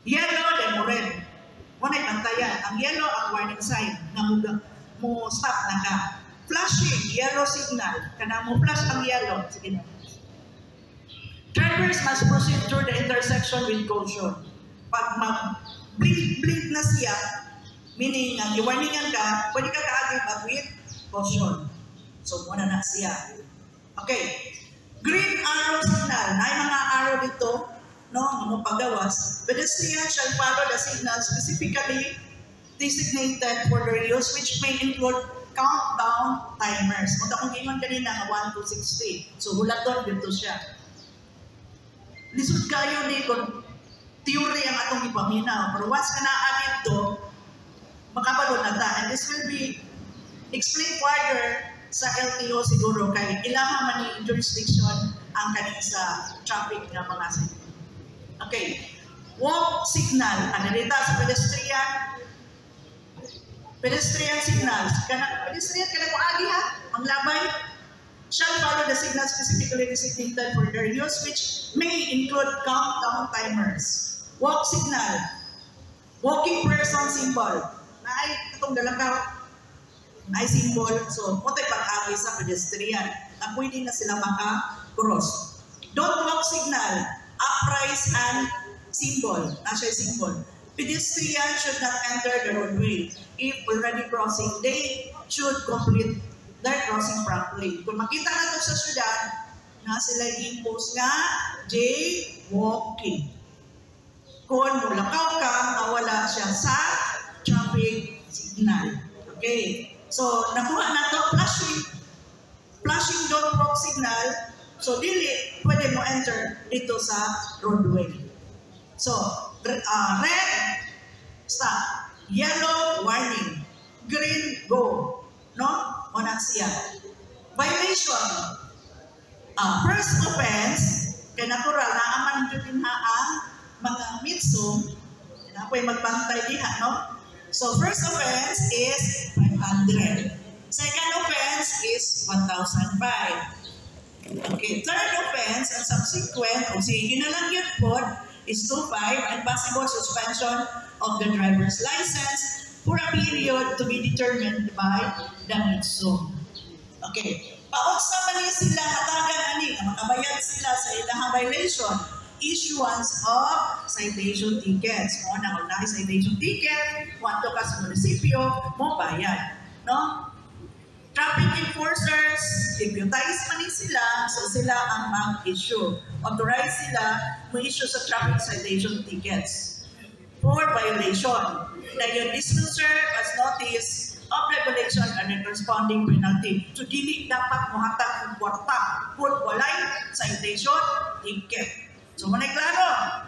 Yellow, then mo red. Muna bantayan. Ang yellow, ang warning sign na mo stop na ka. Flashing, yellow signal. Kana mo flash ang yellow. Sige na. Drivers must proceed through the intersection with caution. Pag mag-blink na siya, meaning ang i-warningan ka, pwede ka kaagay but with caution. So, muna na siya. Okay. Green arrow signal. May mga arrow dito, no, mga pagawas. Pedestrians shall follow the signal specifically designated for their use, which may include countdown timers. Kung akong ingon kanina nga 1 to 60. So, hulaton dito siya. Lisod kayo ni kung theory ang atong ipaminaw. Pero once ka na-added to, makapagod na ta. And this will be explained further sa LTO siguro kay ilangan man yung jurisdiction ang kanina sa traffic na mga signal. Okay. Walk signal. Ano dito sa pedestrian signals. Pedestrian ka na mo agi ha? Ang labay shall follow the signal specifically designated for their use, which may include countdown timers. Walk signal. Walking person symbol. Na ay itong dalakaw. Na ay symbol. So, mo tayo pag-agi sa pedestrian na pwede na sila maka-cross. Don't walk signal. Uprise and symbol. Nasa symbol. Pedestrians should not enter the roadway. If already crossing, they should complete their crossing promptly. Kung makita na ito sa syudad, na sila i-impose nga, jaywalking. Kung mulakaw ka, mawala siya sa traffic signal. Okay. So, nakuha na ito, flashing don't walk signal. So, dili, pwede mo enter dito sa roadway. So, red, stop. Yellow, warning. Green, go. No? O na siya. Violation. First offense, kay natural na aman din ha ang mga mitsum, na ako'y magbantay diha, no? So, first offense is 500. Second offense is 1,005. Okay, third offense and subsequent, o sige na lang yun po, is 2,500 and possible suspension of the driver's license for a period to be determined by the MITSUM. Okay. Paunsa man niya sila hatagan ani, makabayad sila sa ilang violation, issuance of citation tickets. Kung na citation ticket, kwanto ka sa munisipyo, mo bayad. No? Traffic enforcers, deputize man niya sila, so sila ang mag-issue. Authorize sila mo-issue sa traffic citation tickets for violation. Dahil this will serve as notice of regulation and the corresponding penalty. So, dili dapat muhatag ng kwarta kung walay citation ticket. So, manay klaro?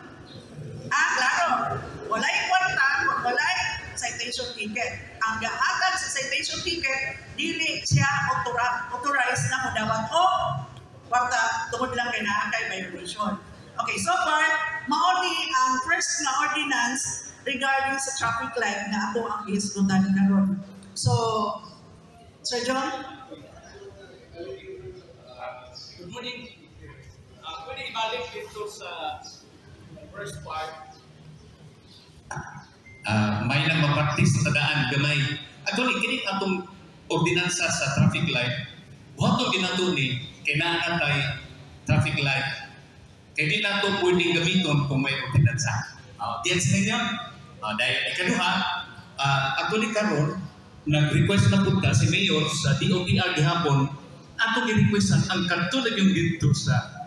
Klaro. Walay kwarta kung walay citation ticket. Ang gahatag sa citation ticket, dili siya authorized na mudawat o kwarta tungod lang kay naakay violation. Okay, so far, mauni ang first na ordinance regarding sa traffic light na ako ang ihisgutan karon. So, Sir John? Good morning. Pwede ibalik dito sa first part. May nang mapraktis sa tadaan gamay. Actually, kini atong ordinansa sa traffic light. Buhaton ginato ni kinaatay traffic light. Kaya di na ito pwedeng gamiton kung may ordinansa. Diyan sa ninyo. Dahil ikaduha, actually karon nag-request na punta si Mayor sa DOTR gihapon atong i-requestan ang katulad yung dito sa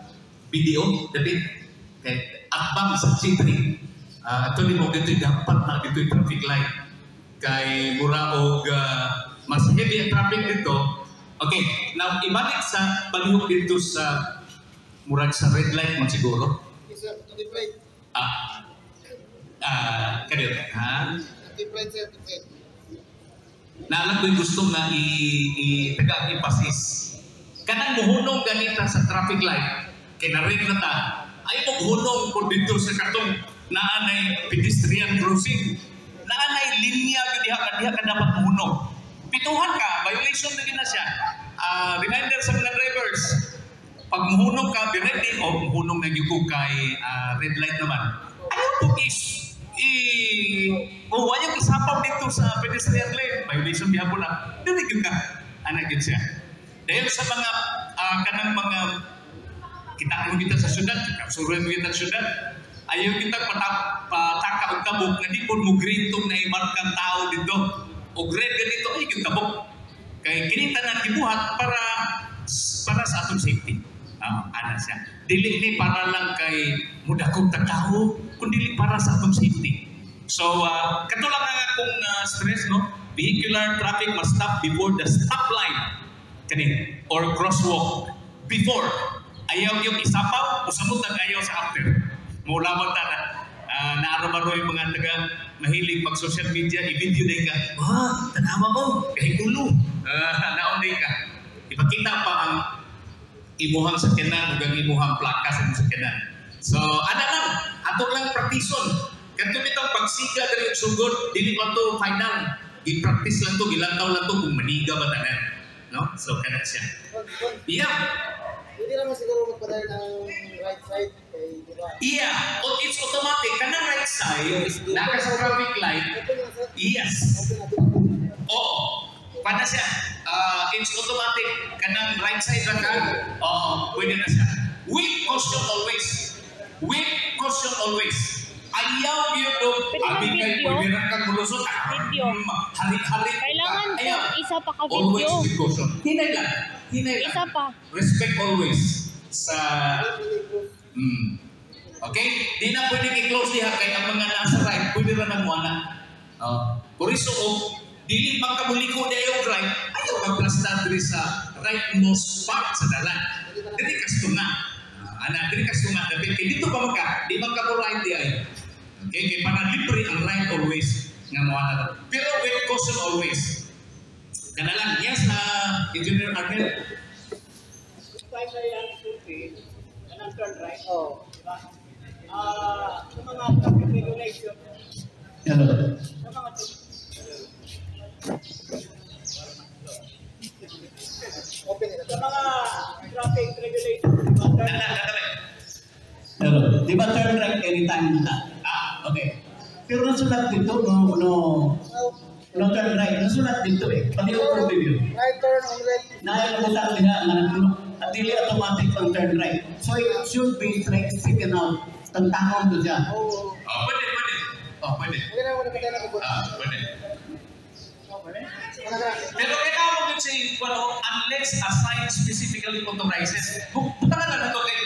video, David, kay Akbang sa C3. Actually mo dito dapat na dito yung traffic light kay Muraog mas heavy ang traffic dito. Okay, now ibalik sa palihog dito sa murag sa red light man siguro. Yes, sir. Anti-plate. Kanil, ha? Anti-plate, sir. Naalam ko yung gusto na i-taga-ipasis. Kanang muhunong ganita sa traffic light, kinarig na ta, ay muhunong po dito sa katong naanay pedestrian crossing. Naanay linya diha ka dapat muhunong. Pituhan ka, violation na gina siya. Reminder sa mga drivers, pag muhunong ka, ready o muhunong na yung kay red light naman. Ayaw po is o wayang isapaw dito sa pedestrian lane, violation gihapon na. Dili gyud ka. Ana gyud siya. Dahil sa mga kanang mga kita kita sa syudad, kapsuran kita sa syudad, ayaw kita pataka og tabok nga di pud mo green tong naimarkang tao dito. O grade ganito ay gyud tabok. Kay kini tanan gibuhat para sa atong safety. Ana siya. Dili ni para lang kay mudakog ta tao, kundi para sa atong safety. So katulad nga akong stress no, vehicular traffic must stop before the stoplight kani or crosswalk before. Ayaw yung isapaw, usamot ang ayaw sa after. Maulaman ta na naaromaro yung mga taga mahilig mag-social media, i-video din ka, tanawa mo, kahit ulo. Naon din ka. Ipakita pa ang imuhang sakyanan o ang imuhang plaka sa sakyanan. So, ana lang, ato lang praktison. Kanto bitang pagsiga dari sugod, dili pa to final. I-practice lang to, gilantaw lang to kung maniga ba tanan. No? So, kana siya. Yeah. Hindi naman siguro magpadala ng right side kay diba? Yeah, it's automatic. Kanang right side, naka sa traffic light. Yes. Oo. Paano siya? It's automatic. Kanang right side lang ka. Oo, pwede na siya. With caution always. With caution always. Ayaw yun doon. Abi kay pwede na kang mulusot. Halit-halit. Kailangan ayaw. Isa pa ka-video. Always with caution. Hinay lang. Hinay lang. Isa pa. Respect always sa... Okay? Di na pwede i-close diha kay ang mga nasa right, pwede na nagmuana. Por iso, dili magkamuliko na yung right, ayaw magplastar diri sa rightmost part sa dalan. Dili kastunga. Dili kastunga. Dito pa magka, di magka-right di ay. Okay? Kaya para libre ang right always nga muana. Pero with caution always. Kanalang, yes, Engineer Arnel. Tayo sa yung sulti, kanang turn right. Oo. Diba? Sa mga traffic regulation, Hello. sa mga Open it. sa mga traffic regulation, diba? Turn right. Hello. Di ba turn right anytime na? Okay. Pero nasulat dito, no turn right. Nasulat dito eh. Pati yung preview. Right turn on red. Nailabutan nila na at dili automatic ang turn right. So it should be like taken out. Tantangon to siya. Oo. Pwede. Pwede. Hindi na mo nakatala ko. Pwede. Ano ka? Pero kailangan mo din sa unless assigned specifically authorizes, butangan na ito kay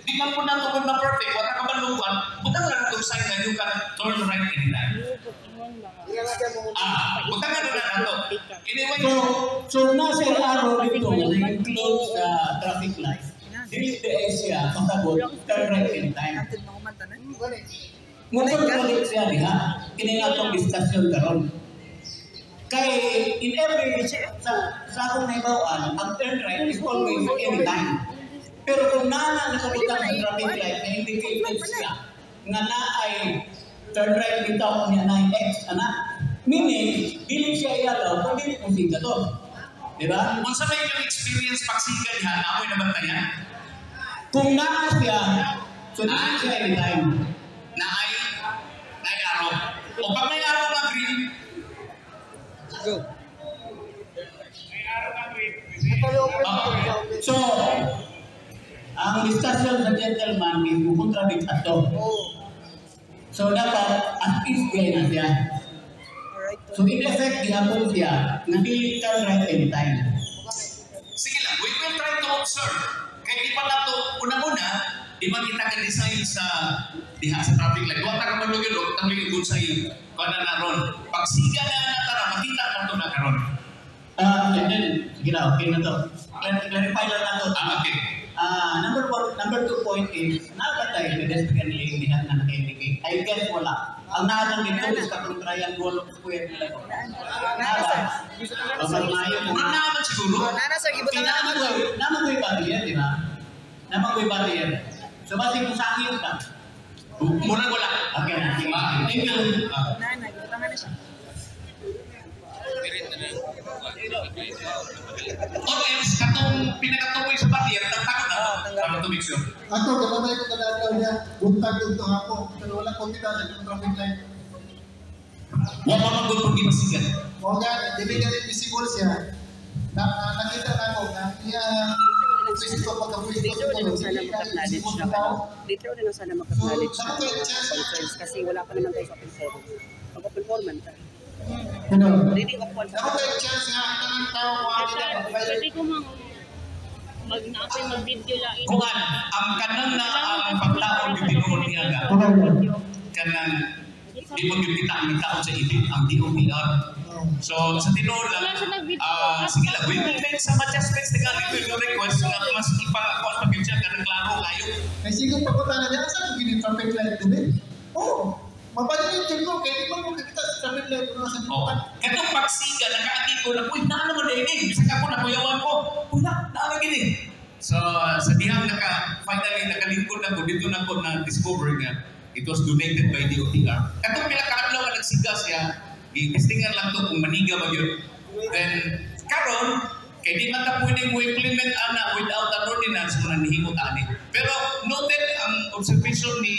di man po na ito na perfect, wala ka man luwan, butangan na ito sign na you can turn right anytime. Hindi na natin mo. Butangan na ito. Anyway, So nasa araw dito na include sa traffic light. Dili siya pasabot turn right anytime. Ngunit balik siya diha, kini nga itong discussion karon. Kay in every sa akong naibawaan, ang turn right is always anytime. Pero kung nakabutang sa traffic light na indicated siya nga na ay turn right bitaw niya na X, meaning, dili siya ialaw kung dili mo siga to. Diba? kung sa may yung experience pagsiga niya, amoy naman tayo, Kung naa siya, so dili siya anytime. na ay araw. O pag may araw na green, Go. Natalo open ito. So, ang discussion sa gentleman is mukontradict ato. Oo. So, dapat at is gay na siya. So, in effect, gihapon siya, nag-delete ka right anytime. sige lang, we will try to observe. Kaya di pa na ito, una-una, di ba kita ka-design sa diha sa traffic light. Huwag na ka manugin o tamig yung sa iyo. Kung na ron. Pag siga na natara, makita mo ito na karon. And then, sige na, okay na to. Clarify lang na to. Okay. Number 2 point is, nakatay pedestrian lane diha na naka-indicate. I guess wala. Ang naatang dito is katong triangle square nila ko. Murang naman siguro. Naman ko'y barrier, di ba? Naman ko'y barrier. So, basi kung sa akin ka. Murang wala. Okay na, sige. Thank you. Okay, katong pinakatuloy sa barrier, tagtago na. Para to make sure. Ako, gamamay ko kadagaw niya. Buntag yung ako. Pero wala ko kita sa traffic light. Wa pa magod kung gibasigan. O nga, dili ganit visible siya. Nakita na ko na iya pwesto pagka-pwesto Dito rin ko. sana maka-knowledge na dito rin sana maka-knowledge na concerns kasi wala pa naman tayo sa open forum. Pag open forum man tayo. Reading of one. Ako may chance nga, kanang tao mo ang Pwede ko mag-naapay mag-video lang. Kuhan, ang kanang na ang pagtaon ni Tinuod niya nga. Kanang di mo gipita ang nagtaon sa edit ang DOPR. So sa Tinuod lang, sige lang, we will make some adjustments na gano'n yung request na mas ipakakos pag-insya ka ng klaro kayo. Ay sigong pagkutana niya, saan gini traffic light din eh? Oo, mabalik yung ko, kaya di mo mo kita sa traffic light ko sa Oh, katong pagsiga, nakaagi ko na, uy, na naman na ini, bisa ka ko, nakuyawan ko, uy, na gini. So, sa dihang finally, nakalingkod ako, dito na ko na-discover nga, it was donated by DOTR. Katong pinakakadlaw ka nagsiga siya, i-testingan lang to kung maniga ba yun. Then, karon, kaya di man ta pwedeng mo implement ana without an ordinance mo nanihimot ani. Pero noted ang observation ni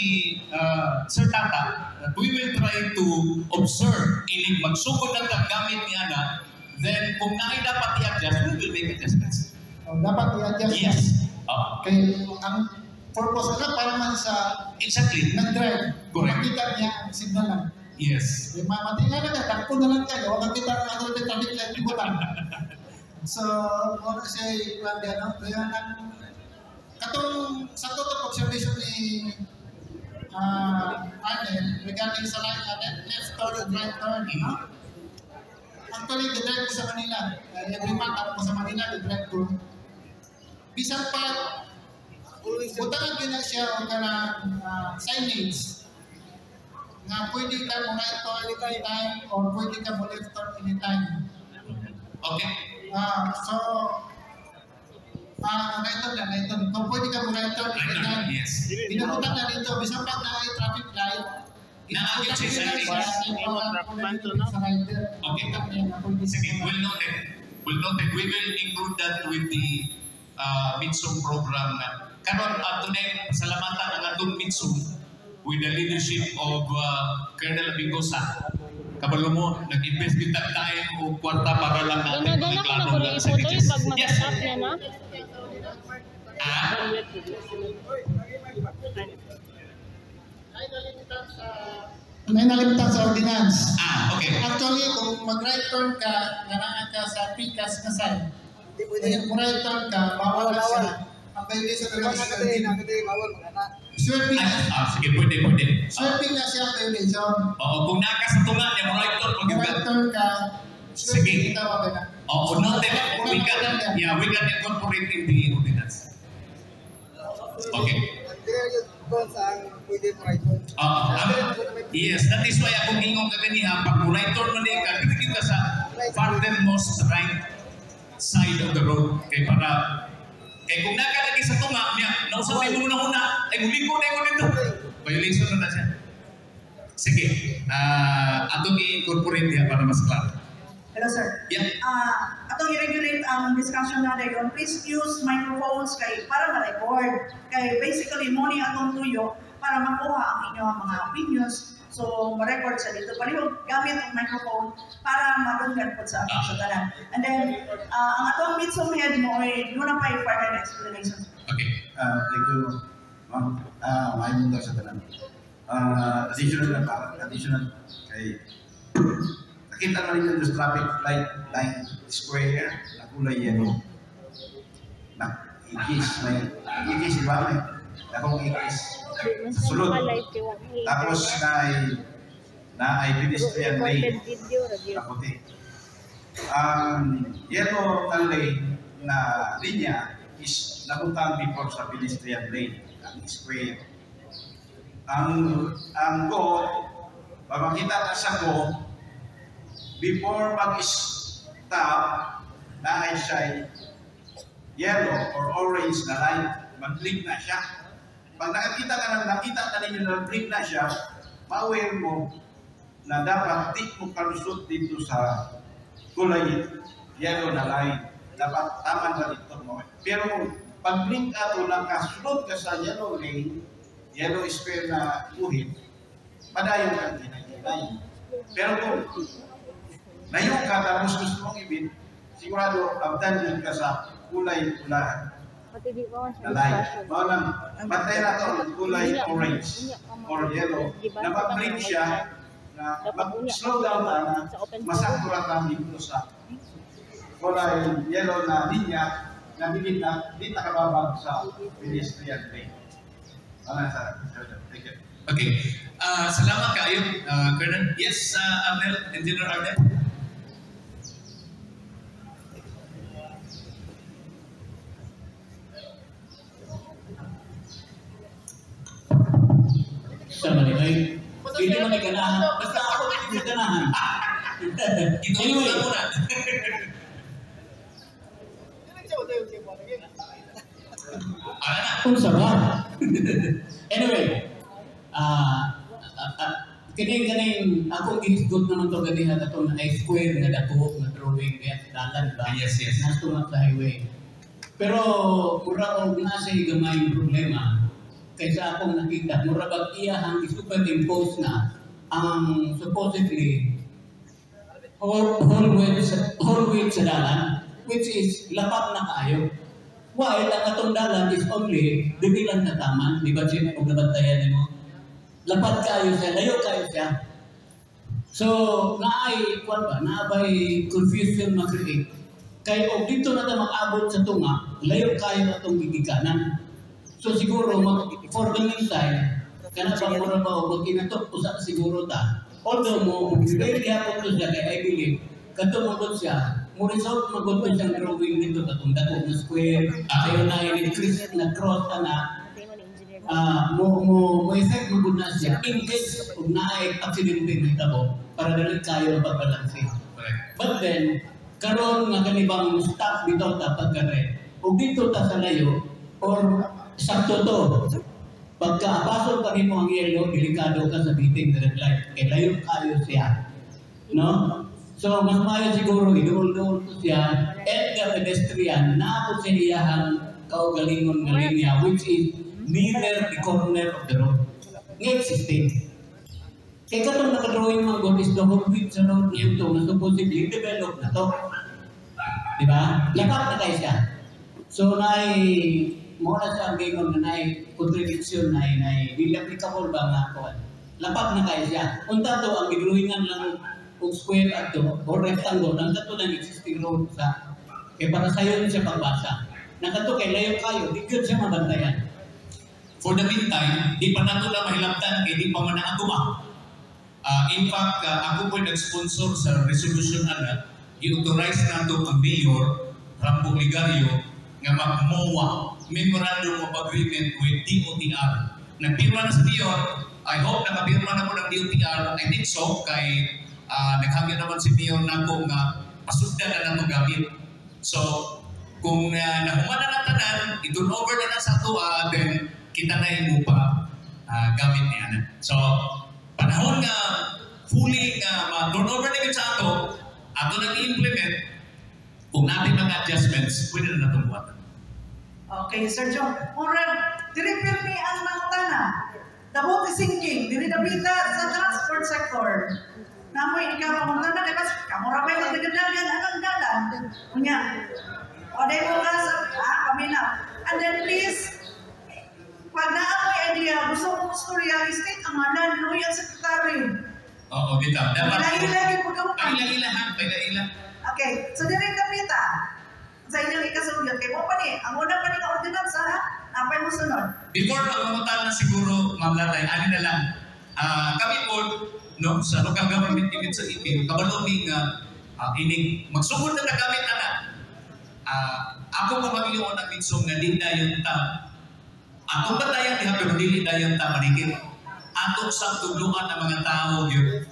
Sir Tata that we will try to observe inig magsugod ang gamit ni ana, then kung naay dapat i-adjust, we will make adjustments. Dapat i-adjust. Yes. Kaya ang purpose na para man sa Exactly. nag-drive. Correct. Makita niya ang signal lang. Yes. Matinga na ka, takpo na lang kayo. Huwag makita ang ano na traffic light yung butang. So, ano siya i-plan din, no? Kaya katong sa total observation ni Arnel regarding sa line left turn and right turn, no? Actually, the-drive ko sa Manila. Every month ako sa Manila, the-drive ko. Bisan pa, butangan din na siya o ka na signage na pwede ka mo right turn anytime or pwede ka mo left turn anytime. Okay. So, right turn. Kung pwede ka mo right turn anytime. Yes. Pinabutan na dito, bisan pa na ay traffic light. Naagit siya sa Okay. Sige, we'll note it. We will include that with the Mitsum program na. Karon tunay salamatan ang atong Mitsum with the leadership of Colonel Bingosa. Kabalo mo, nag-invest din tayo o kwarta para lang natin Dala ko na magklaro lang sa pag beaches. mag-up na na. May nalimutan sa ordinance. Okay. Actually, kung mag-right turn ka, nanaan ka sa precast na side. Kung right turn ka, bawal na siya. Ang violation na swerving na. Sige, pwede. Swerving na siya ang violation. Oo, kung naka sa tunga niya, right turn, Kung right turn ka, swerving tawag na. Oo, noted. We can incorporate in the ordinance. Okay. Yes, that is why akong ingong kaganiha, pag right turn man ka, dito ka sa farthermost right side of the road. Kaya kung nakalagi sa tunga, nausapin mo na, ay muliko na ko dito. Violation na siya. Sige, atong i-incorporate niya para mas klaro. Hello, sir. Yeah. Atong i-regulate ang discussion na dayon. Please use microphones para ma-record. Kay basically, mo ni atong tuyo para makuha ang inyong mga opinions. So, ma-record sa dito. Palihog gamit ang microphone para madunggan po sa ating sutanan. And then, ang atong Mitsum head mo ay doon na pa yung further explanation. Okay. Thank you, ma'am. Maayong sa tanan. Additional kay nakita na rin yung traffic light line square na kulay yellow. Na ikis, may ikis, diba? May akong ikis sa sulod. Tapos na ay pedestrian lane na puti. Yellow na lane na linya is nabutang before sa pedestrian lane, ang square. Ang go, pag makita ka sa go, before mag-stop, na ay siya yellow or orange na light, mag-blink na siya. Pag nakita na ninyo na blink na siya, ma-aware mo na dapat di mo kalusot dito sa kulay yellow na light. Dapat tama na dito mo. Pero pag blink ka to, nakasunod ka sa yellow lane, yellow square na uhit, padayon ka din. Pero kung layo ka tapos gusto mong ibit, sigurado abdan ka sa kulay-ulahan. Na light. Mga lang, pantay na ito ang kulay orange or yellow. Na mag-green siya, na mag-slow down na masakura ka dito sa kulay yellow na linya na bilit na di nakababag sa pedestrian lane. Thank you. Okay. Salamat kayo, Colonel. Yes, Arnel, Engineer Arnel. Sama ni ay hindi mo naganahan. Basta ako hindi naganahan. Anyway, muna. Kung sama. Anyway, kining ako ginisgot naman to ganihan ato na square nga dako nga drawing kaya dalan ba? Yes. Nasto na sa highway. Pero mura og na sa gamay problema kaysa akong nakita mura bag iyahang superimpose na ang supposedly whole width sa dalan which is lapat na kayo. While ang atong dalan is only dibilang na taman, di ba siya kung nabantayan mo? Lapat kayo siya, layo kayo siya. So, naabay confusion ma-create. Kaya o dito na tayo mag-abot sa tunga, layo kayo na itong gigikanan. So siguro, for the meantime, kana ba mura ba o magkinatok usap siguro ta. Although mo, very hapon to siya, kaya I believe, kato magod siya, mo result magod to siyang drawing nito, katong dako na square, ayo na in-increase na cross na, mo effect magod na siya, in case kung naay aksidente na itabo, para dali kayo pagbalansin. But then, karon nga kanibang stop dito dapat kare. O dito ta sa layo, or sakto to, pagka-pasok ka nimo ang yellow, delikado ka sa biting red light. Kaya layo kayo siya. No? So, mas mayo siguro, idul-dul ko siya, and the pedestrian, naabot sa iyahang kaugalingon nga linya, which is near the corner of the road. Nga existing. Kaya katong nakadrawing mga God is the whole width sa road niyo ito na supposedly develop na to. Diba? Lapat na kayo siya. So, muna sa ang gingon na contradiction na hindi applicable ba nga ako. Lapat na kayo siya. Unta to, ang gidrawingan lang kung square at to, o rectangle, ang tato ng existing road sa, kaya para sa'yo siya pagbasa. Nakato kay layo kayo, di good siya mabantayan. For the meantime, di pa nato na mahilaptan kay di pa man nakatuma. In fact, ako po nag-sponsor sa resolution na i-authorize na ito ang Mayor Rambo Ligario nga mag-MOA, Memorandum of Agreement with DOTR. Nagpirma na sa Mayor, I hope nakapirma na po ng DOTR, I think so, kay naghangin naman si Mayor na kung pasugdan na nato gamit. So, kung nahumana na tanan, i-turn over na sa ito, then kita na yung pa gamit niya. So, panahon nga fully ma-turn over na sa ato nag-implement, kung natin mga adjustments, pwede na natong buwatan. Okay, Sir John. Murag, diripil ni ang mga tanan. Dabot sinking, diri nabita sa transport sector. Namoy ikaw mga tanan, diba? Kamura ba yung nagadagan ang dalan? Kunya. O, dahil mo ka sa, kami na. And then please, pag naamoy idea, gusto mo real estate, ang mga nanloy ang sekretary. Oo, bitaw. Pagila-ila, Pagila-ila. Okay, so diri kapita. Sa inyong ikasugyan, kay mo pa ni, ang una pa ni ka ordinansa, napay mo sunod. Before mamutan na siguro, Ma'am Lalay, ano na lang, kami po, no, sa local government unit sa Ipil, kabaluming ining magsugod na nagamit na na. Ako pa mag-iyon ang minsong na din na yung tam. Ako ba tayong pero dili na yung tam manikit? Atong sa tugluan ng mga tao yun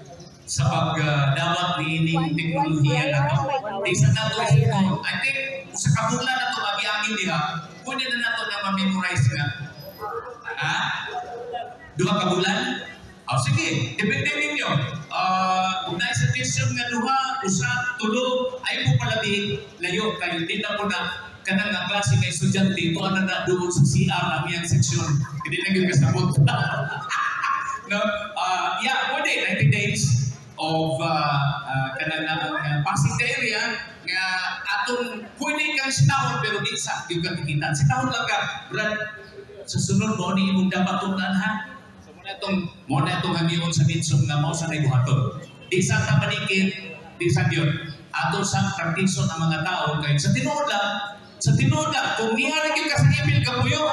sa pagdawat ni ining teknolohiya na to. Isa na to, I think, sa kabulan na to, agi-agi nila, pwede na na to na ma-memorize nga. Duha ka bulan? Sige, depende ninyo. Kung na-suggestion nga duha, usa, tulo, ay po pala di layo kayo. Di na po na kanang nga klase kay estudyante, ito na doon sa CR, ang iyang seksyon. Hindi na yung kasabot. No? Yeah, pwede, 90 days. of kanang Pasig area nga atong pwede kang sinahon pero di sa yung katikitan. Sinahon lang ka, Brad, sa sunod mo ni imong dapat tunan ha. So mo na itong hangyon sa midsong nga mo sa naibuhaton. Di sa tabanikit, di sa Diyon. Ato sa praktison ang mga tao kay sa tinuod lang, kung niya yung kasangipil ka puyo,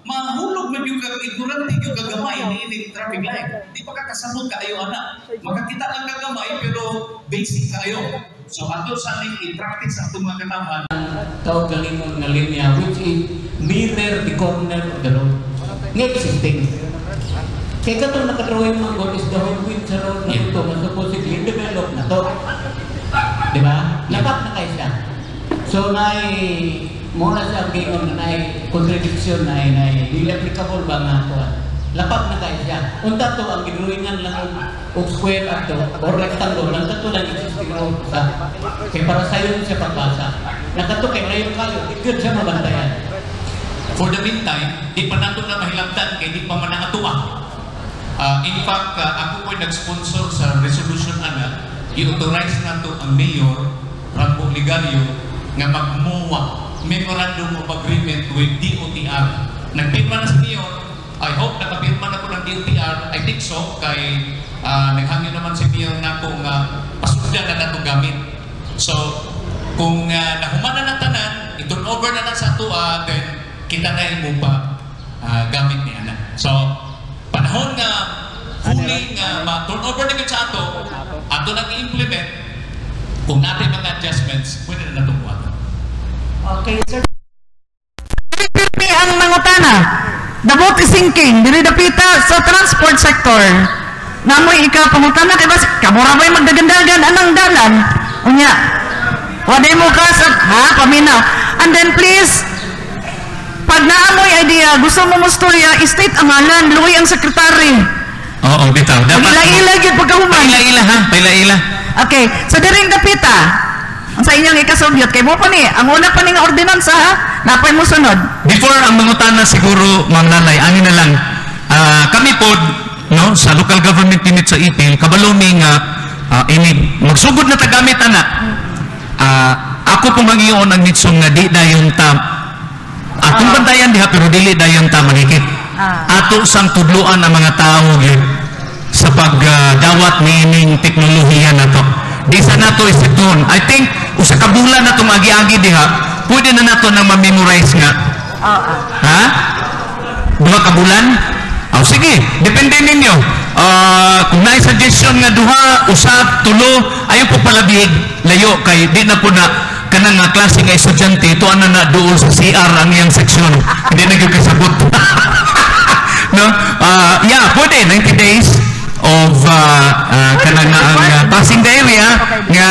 mahulog man yung ignorante yung kagamay ni traffic light. Di pa kakasabot ka ayo anak. Makakita lang kagamay pero basic kayo. So ato sa i-practice ang itong mga kataman. Tawag galingon na linya which is mirror the corner of the road. Nga existing. Kaya katong nakadrawing mga God is the whole width sa road na ito na supposedly develop na to. Diba? Lapat na kayo siya. So, muna siya ang gingon na contradiction na hindi applicable ba nga ito? Lapat na kayo siya. Unta to, ang gidrawingan lang o square ato or rectangle, lang ito lang existing road sa. Kaya para sa'yo siya pagbasa. Nakato kay ngayon kayo, ikot siya mabantayan. For the meantime, di pa nato na mahilabtan kaya di pa man nakatuwa. In fact, ako po'y nag-sponsor sa resolution ana, i-authorize na to ang Mayor Rambo Ligario nga magmuwa memorandum of agreement with DOTR. Nagpirma na sa Mayor. I hope nakapirma na po ng DOTR. I think so. Kay naghangin naman si Mayor na po nga pasugdan na nato gamit. So, kung nahuman na ng tanan, i-turn over na sa ito, then kita na mo pa gamit niya na. So, panahon na huling ma-turn over na sa ato nang i-implement, kung natin mga adjustments, pwede na natong buwan. Okay, sir. Ang mangutana, the boat is sinking, dili dapita sa transport sector. Namoy ikaw pangutana kay bas kamura bay magdagandagan anang dalan. Unya. Waday mo ka sa paminaw. And then please, pag naamoy idea, gusto mo mustorya, state ang ngalan, luwi ang sekretary. Oo, bitaw. Paila-ila yun pagkahuman. Paila-ila ha, paila-ila. Okay, so diring dapita, ang sa inyong ikasubyot, kay mo pa ni, ang una pa ni nga ordinansa ha, napay mo sunod. Before ang mangutana siguro, Ma'am Nanay, ani na lang, kami po, no, sa local government unit sa Ipil, kabalumi nga, magsugod na tagamit anak. Ako po mangiyon ang nitsong nga di dayon tam. Atong bantayan diha pero dili dayon tam manhikit. Ato sang tudluan ang mga tao sa pagdawat niining teknolohiya na to. Di sa nato isiton. I think usa ka bulan na itong agi-agi diha, pwede na nato na ma-memorize nga. Ha? 2 ka bulan? Sige, depende ninyo. Kung na suggestion nga 2, usap, 3, ayaw po palabig, layo kay di na po na kanang nga klase nga estudyante, ito ano na doon sa CR ang iyang seksyon. Hindi na yung kasabot. No? Yeah, pwede, 90 days of kanang ang passing the area nga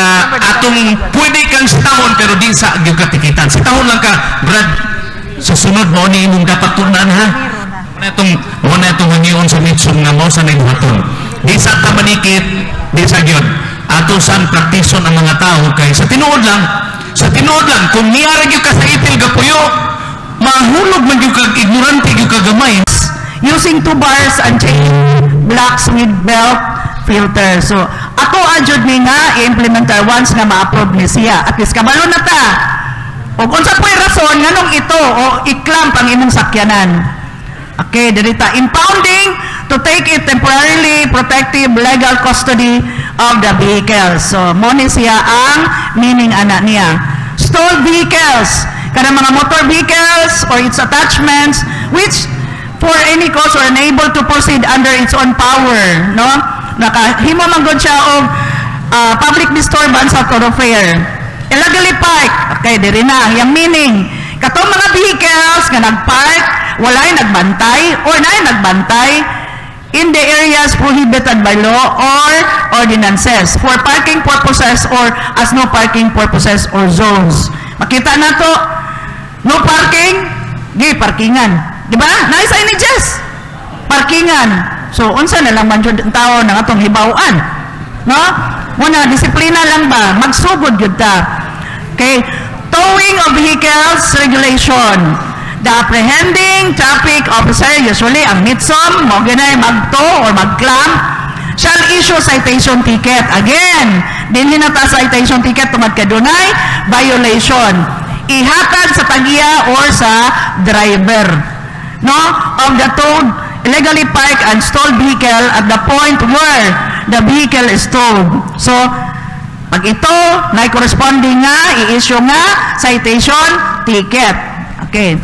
atong pwede kang sa tahon pero di sa yung katikitan. Sa tahon lang ka, Brad, sa sunod mo ni imong dapat tunan ha. Muna itong hangiyon sa mitsong nga mo sa naibuhaton. Di sa tamanikit, di sa yun. Ato saan praktison ang mga tao kay sa tinuod lang, kung niyarag yung kasaitil gapuyo, mahulog man yung ignorante yung kagamay. Using 2 bars and chain blocks with belt filter. So, ako adjud ni nga i-implementer once na ma-approve ni siya. At least kabalo na ta. O kung sa po'y rason, nganong ito o iklamp ang imong sakyanan. Okay, dirita impounding to take it temporarily protective legal custody of the vehicles. So, mo ni siya ang meaning ana niya. Stalled vehicles, kada mga motor vehicles or its attachments which for any cause are unable to proceed under its own power, no? Nakahimo man gud siya og public disturbance sa thoroughfare. Illegally park. Okay, diri na yang meaning. Katong mga vehicles nga nagpark, walay nagbantay or naay nagbantay in the areas prohibited by law or ordinances for parking purposes or as no parking purposes or zones. Makita na to, no parking, di parkingan. Di ba? Naay sa ini Jess. Parkingan. So, unsa na lang man jud ang tao ng atong hibawaan. No? Muna, disiplina lang ba? Magsugod yun ta. Okay? Towing of vehicles regulation. The apprehending traffic officer, usually ang NITSOM, mo ganay magto or magclamp, shall issue citation ticket. Again, dinhi na ta citation ticket tungod kay dunay violation. Ihatag sa tagiya or sa driver, no, of the towed, illegally parked and stalled vehicle at the point where the vehicle is towed. So, pag ito, na corresponding nga, i-issue nga citation ticket. Okay.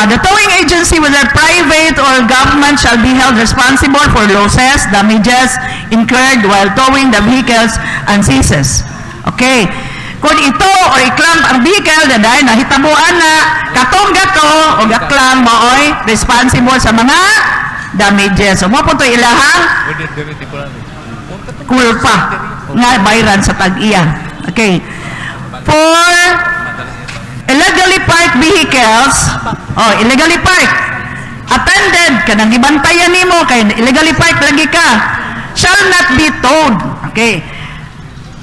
The towing agency, whether private or government, shall be held responsible for losses, damages incurred while towing the vehicles and ceases. Okay. Kung ito o i-clamp ang vehicle, dahil nahitabuan na katong gato o gaklang maoy responsible sa mga damages. So, mo po ito ilahang kulpa nga bayran sa tag-iya. Okay. For illegally parked vehicles, illegally parked, attended, kanang gibantayan nimo kay illegally parked lagi ka, shall not be towed. Okay.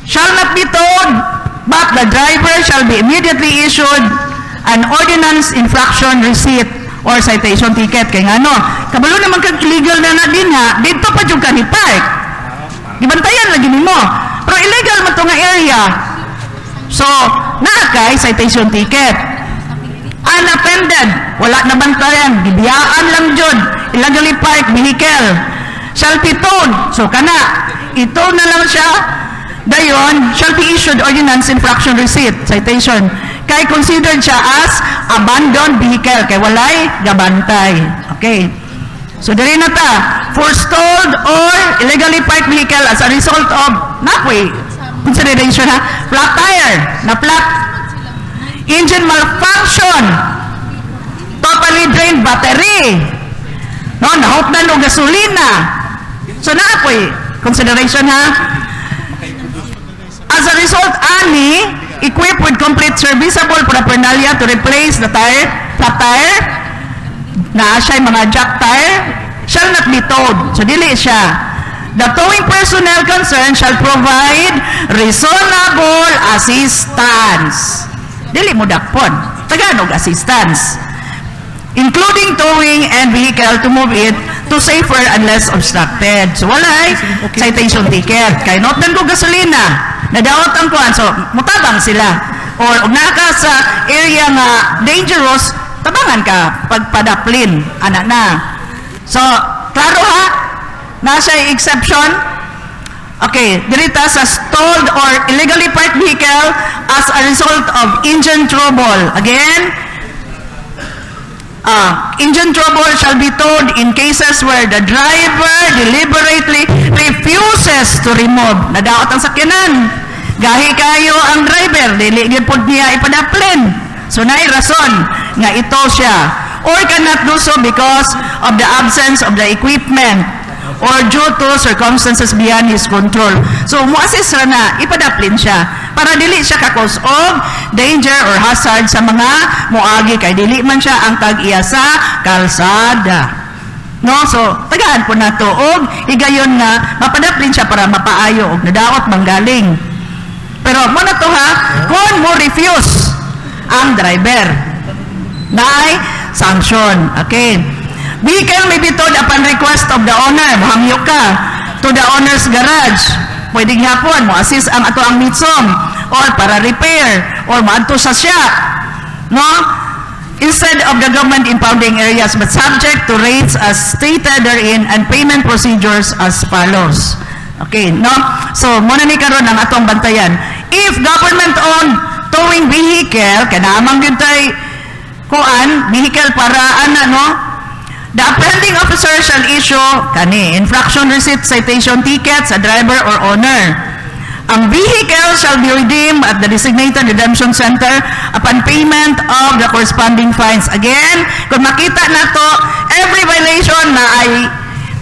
Shall not be towed, but the driver shall be immediately issued an ordinance infraction receipt or citation ticket. Kaya nga no, kabalo naman kang illegal na din ha, dito pa yung kani-park. Gibantayan lagi nimo. Pero illegal man ito nga area. So, naakay citation ticket. Unattended, wala na bantayan, gibiyaan lang dyan, illegally parked vehicle, shall be towed. So, kana, ito na lang siya, dayon, shall be issued ordinance infraction receipt, citation. Kay considered siya as abandoned vehicle, kay walay gabantay. Okay. So, diri na ta, for stalled or illegally parked vehicle as a result of, consideration ha, flat tire, na flat, engine malfunction, totally drained battery, no, nahupdan o gasolina. So, consideration ha, as a result, ani, equipped with complete serviceable paraphernalia to replace the tire, flat tire, na siya mga jack tire, shall not be towed. So, dili siya. The towing personnel concerned shall provide reasonable assistance. Dili mo dakpon. Tagalog assistance. Including towing and vehicle to move it to safer and less obstructed. So, walay citation ticket. Kay notan ko gasolina. Nadaot ang kuhan. So, mutabang sila. Or, naka sa area nga dangerous, tabangan ka pagpadaplin. Anak na. So, klaro ha? Nasa exception? Okay, dirita sa stalled or illegally parked vehicle as a result of engine trouble. Again, engine trouble shall be towed in cases where the driver deliberately refuses to remove. Nadaot ang sakyanan. Gahi kayo ang driver, dili gyud pod niya ipadaplin. So, naay rason nga ito siya. Or cannot do so because of the absence of the equipment or due to circumstances beyond his control. So, mo-assess na, ipadaplin siya para dili siya ka-cause of danger or hazard sa mga moagi kay dili man siya ang tag-iya sa kalsada. No? So, tagaan po na to og higayon na mapadaplin siya para mapaayo og nadaot manggaling. Pero mo na to ha, kung mo refuse ang driver, naay sanction. Okay. Vehicle may be towed upon request of the owner. Mahamyo ka to the owner's garage. Pwedeng hapon mo assist ang ato ang mitsom or para repair or maadto sa shop. No? Instead of the government impounding areas but subject to rates as stated therein and payment procedures as follows. Okay, no? So, muna ni karon ang atong bantayan. If government-owned towing vehicle, kanamang yun tayo kuan, vehicle para no? The apprehending officer shall issue infraction receipt citation ticket sa driver or owner. Ang vehicle shall be redeemed at the designated redemption center upon payment of the corresponding fines. Again, kung makita na to, every violation na ay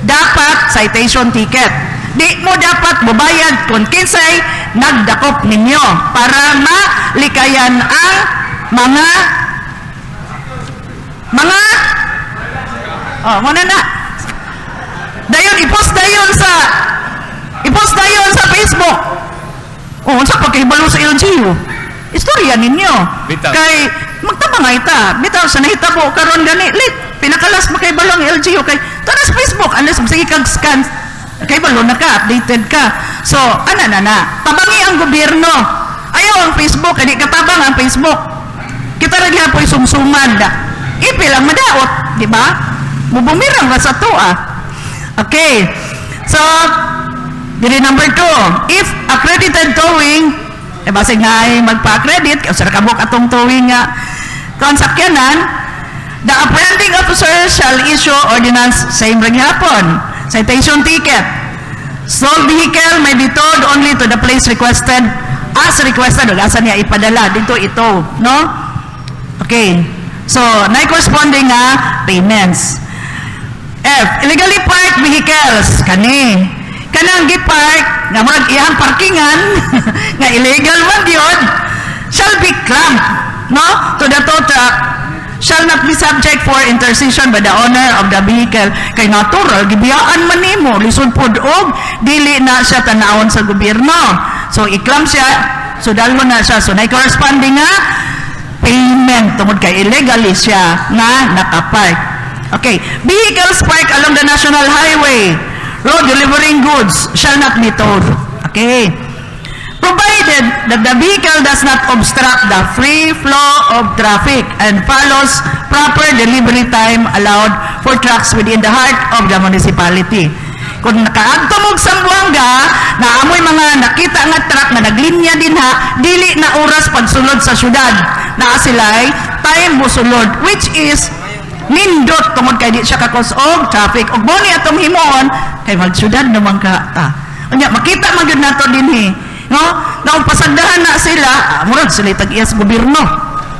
dapat citation ticket. Di mo dapat bubayad kung kinsay nagdakop ninyo para malikayan ang mga muna na. Dayon, i-post dayon sa Facebook. Sa pagkahibalo sa LGU. Istorya ninyo. Bitaw. Kay, magtabangay ta. Bitaw, sa nahitabo, karon gani. Pinakalas makahibalo ang LGU. Kay, tara sa Facebook. Unless, sige kag scan. Okay, balo na ka, updated ka. So, tabangi ang gobyerno. Ayaw ang Facebook, hindi katabang ang Facebook. Kita rin hapoy sumsuman da. Ipilang madaot, di ba? Mubumirang ra sa to Okay. So, dili number 2, if accredited towing, basig nga ay magpa-accredit, kasi nakabok atong towing nga konsakyanan, the apprehending officer shall issue ordinance same ring hapon. Citation ticket. Stalled vehicle may be towed only to the place requested as requested. Asan niya ipadala? Dito ito. No? Okay. So, na-corresponding payments. F. Illegally parked vehicles. Kanang gipark, nga murag iyang parkingan, nga illegal man yun, shall be clamped, no? To the tow truck, shall not be subject for intercession by the owner of the vehicle. Kay natural, gibiyaan man nimo, lisod pod og dili na siya tanawon sa gobyerno. So, i-clamp siya, so dalo na siya. So, na-corresponding nga payment, tungod kay illegally siya nga nakapark. Okay, vehicles parked along the national highway, road delivering goods, shall not be towed. Okay. Provided that the vehicle does not obstruct the free flow of traffic and follows proper delivery time allowed for trucks within the heart of the municipality. Kung nakaadto mo sa Sambuanga, naamoy mga nakita nga truck na naglinya din dili na oras pagsulod sa syudad. Naa sila'y time busulod, which is nindot tungod kay di siya kakos og traffic. Og boni atong himoon, kay magsyudad naman ka Unya, makita man yun nato din no? Naong pasagdahan na sila, murag sila tag-iyas gobyerno.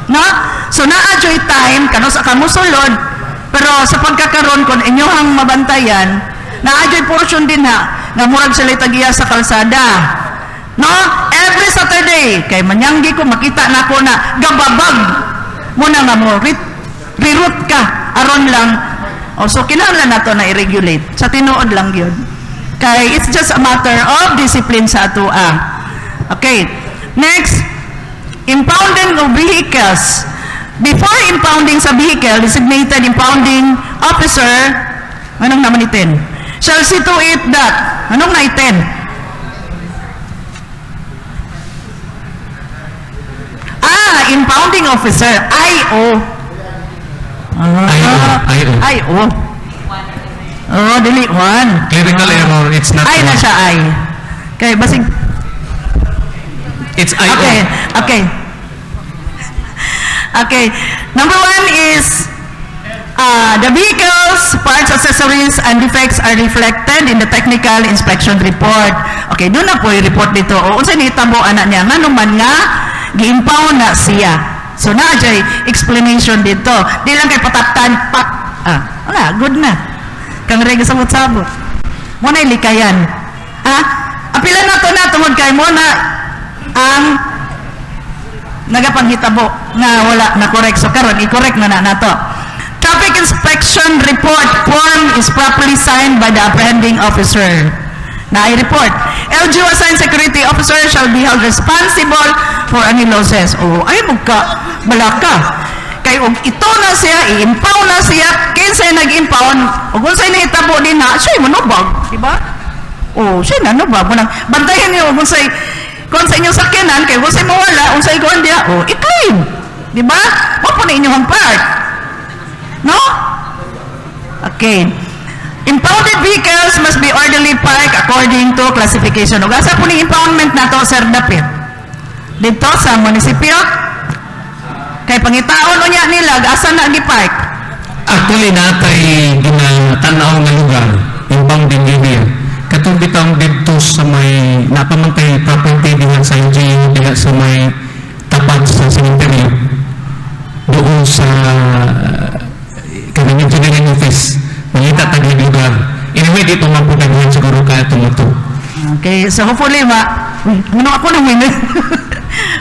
No? So, na-adjoy time, kano sa kamusulod, pero sa pagkakaroon, kung inyohang mabantayan, na-adjoy portion din nga murag sila tag-iyas sa kalsada. No? Every Saturday, kay manyanggi ko, makita na ko na gababag muna nga mo, reroute ka, aron lang. So, kinahanglan na to na i-regulate. Sa tinuod lang yun. Kay, it's just a matter of discipline sa atua. Okay. Next, impounding of vehicles. Before impounding sa vehicle, designated impounding officer, anong naman itin? Shall see to it that, anong na itin? Impounding officer, I.O. I.O. Oh, delete one. Clerical error, it's not I na siya, I. Okay, basig. It's I.O. Okay. Okay. Number 1 is the vehicles, parts, accessories, and defects are reflected in the technical inspection report. Okay, doon na po yung report dito. O, unsa ni tabo anak niya, nga naman nga, gi-impound na siya. So, na-jay explanation dito. Di lang kay pataptan, wala, good na. Kang rega sabot-sabot. Muna ilikayan. Apila na to na, tungod kay muna ang nagapanghitabo nga wala na-correct. So, karon i-correct na to. Traffic inspection report form is properly signed by the apprehending officer. Na-i-report. LGU assigned security officer shall be held responsible for any losses. O, ay balaka. Kay ito na siya, i-impound na siya, kinsay nag-impound, o kung sa'y nahitabo din na, siya'y manubag, diba? O, siya'y nanubag. Bantayan niyo, kung sa'y inyong sakyanan, kay kung sa'y mawala, kung sa'y kuhan diya, o, i-claim. Diba? O po na inyong part. No? Okay. Impounded vehicles must be orderly parked according to classification. O, gasa po ni impoundment na to, Sir Dapit. Dito sa munisipyo, kay pangitaon o niya nila, gasa na gi-park. Actually, natay ginatanaw nga lugar, impounding area. Katong bitang dito sa may napamantay property dihan sa LGU, diha sa may tabag sa cemetery, doon sa kanang engineering office, mangita tagli lugar. Anyway, dito man po nagawin siguro kaya tumuto. Okay, so hopefully ako na winner.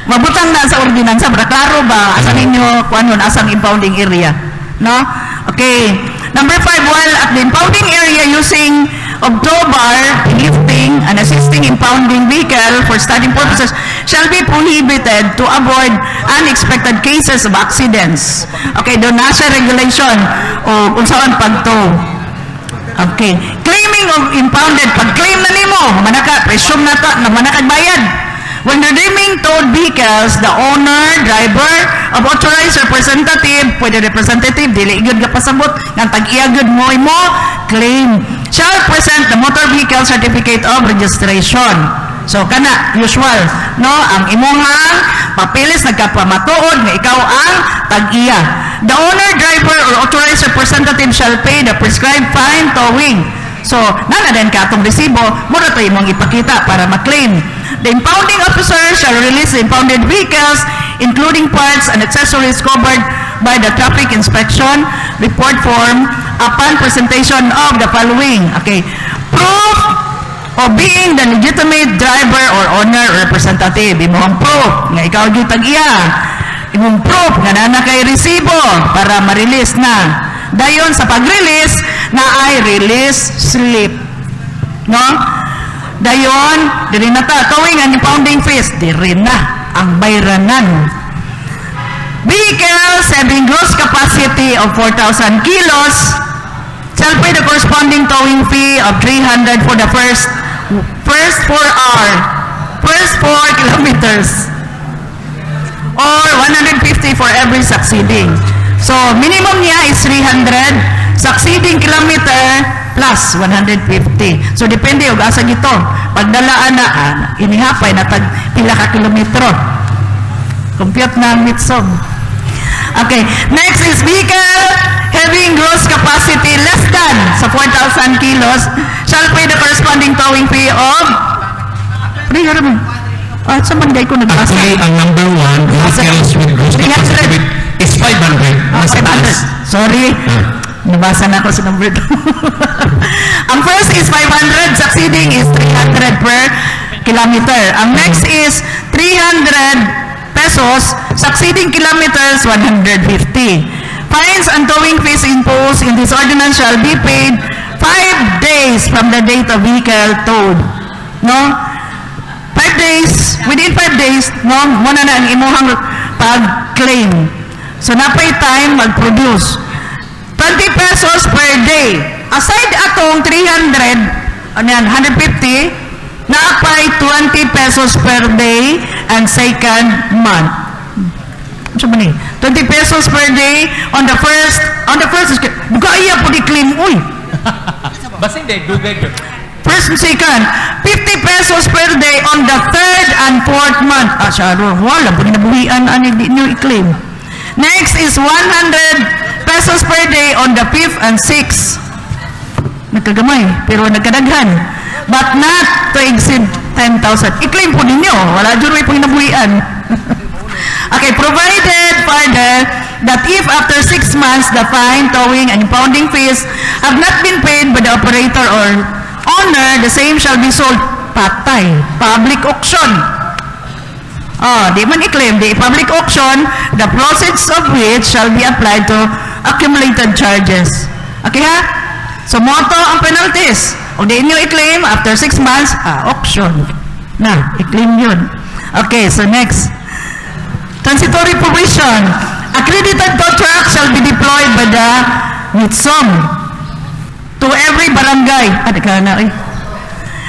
Mabutang na sa ordinansa, para klaro ba asan ninyo kuan nun, asang impounding area, no? Okay. Number 5, while at the impounding area using of tow bar, lifting and assisting impounding vehicle for studying purposes shall be prohibited to avoid unexpected cases of accidents. Okay, doon na siya regulation o kung saan pag-tow. Okay. Claiming of impounded. Pag-claim na nimo, manaka, presume na to, na manakad bayad. When redeeming towed vehicles, the owner, driver, of authorized representative, pwede representative, dili gyud ka pasabot, ng tag-iya gyud mo imo, claim, shall present the motor vehicle certificate of registration. So, kana, usual, no? Ang imuhang papilis nagkapamatuod nga ikaw ang tag-iya. The owner, driver, or authorized representative shall pay the prescribed fine towing. So, nana din ka itong resibo, muna ito imong ipakita para maklaim. The impounding officer shall release the impounded vehicles, including parts and accessories covered by the traffic inspection report form upon presentation of the following. Okay. Proof of being the legitimate driver or owner or representative. Imong proof nga ikaw gyud tag-iya. Imong proof nga nana kay resibo para ma-release na. Dayon sa pag-release na ay release slip. No? Dayon, diri na ta towing and impounding fees, diri na ang bayranan. Vehicles having gross capacity of 4,000 kilos shall pay the corresponding towing fee of 300 for the first 4 kilometers or 150 for every succeeding. So, minimum niya is 300, succeeding kilometer plus 150. So, depende yung asa gito. Pagdalaan na, inihapay na tag pila ka kilometro. Compute na ang mitsog. Okay, next is vehicle having gross capacity less than sa 4,000 kilos shall pay the corresponding towing fee of sa manday ko nagbasa. Actually, ang number 1, vehicles with gross capacity is 500. 500. Sorry. Nabasa na ako sa number 2. Ang first is 500, succeeding is 300 per kilometer. Ang next is 300 pesos, succeeding kilometers 150. Fines and towing fees imposed in this ordinance shall be paid 5 days from the date of vehicle towed. No? 5 days, within 5 days, no, muna na ang imuhang pag-claim. So, napay time mag-produce. 20 pesos per day. Aside atong 300, 150, napay 20 pesos per day and second month. So, 20 pesos per day on the first, bukaya po di-claim, uy. Basta hindi, dugay yun. First and second, 50 pesos per day on the third and fourth month. Wala po nabuhian ani di nyo i-claim. Next is 100 pesos per day on the fifth and sixth. Nagkagamay, pero nagkadaghan. But not to exceed 10,000. I-claim po ninyo. Wala dyan po nabuhian. Okay, provided further that if after 6 months the fine, towing, and impounding fees have not been paid by the operator or owner, the same shall be sold patay, public auction. Di man i-claim, di public auction, the proceeds of which shall be applied to accumulated charges. Okay ha? So, moto ang penalties. O di nyo i-claim, after 6 months, auction. Na, i-claim yun. Okay, so next. Transitory provision. Accredited tow truck shall be deployed by the MITSOM to every barangay.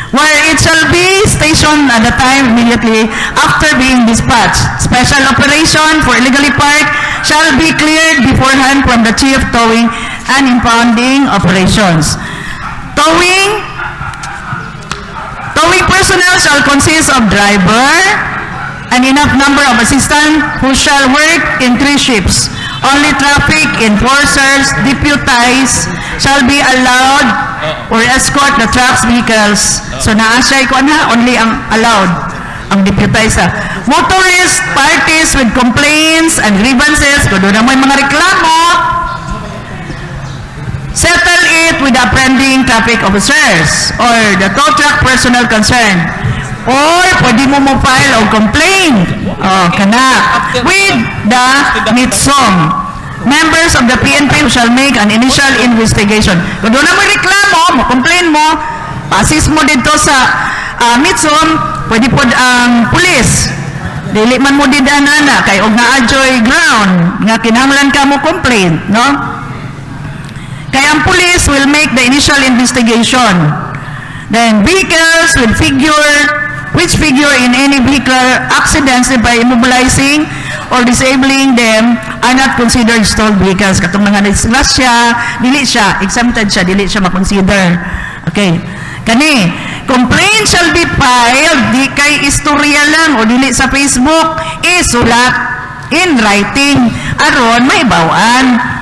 Where it shall be stationed at the time immediately after being dispatched. Special operation for illegally parked shall be cleared beforehand from the chief towing and impounding operations. Towing personnel shall consist of driver and enough number of assistants who shall work in 3 shifts. Only traffic enforcers, deputized, shall be allowed or escort the trucks vehicles. So naasya ko na, only ang allowed, ang deputized. Motorist parties with complaints and grievances, kung doon na may mga reklamo, settle it with the apprehending traffic officers or the tow truck personnel concerned. Or pwede mo file o complaint with the MITSOM. Members of the PNP shall make an initial investigation. Kung doon na mo reklamo, complain mo, pasis mo dito sa MITSOM, pwede po ang pulis. Dili man mo didana kay og na-adjoy ground nga kinahanglan ka mo complaint, no? Kaya ang police will make the initial investigation. Then vehicles with which figure in any vehicular accidents by immobilizing or disabling them are not considered stalled vehicles. Katong mga disgrasya, dili siya, exempted siya, dili siya makonsider. Okay. Kani, complaint shall be filed, di kay istorya lang o dili sa Facebook, isulat in writing. Aron, may bawaan.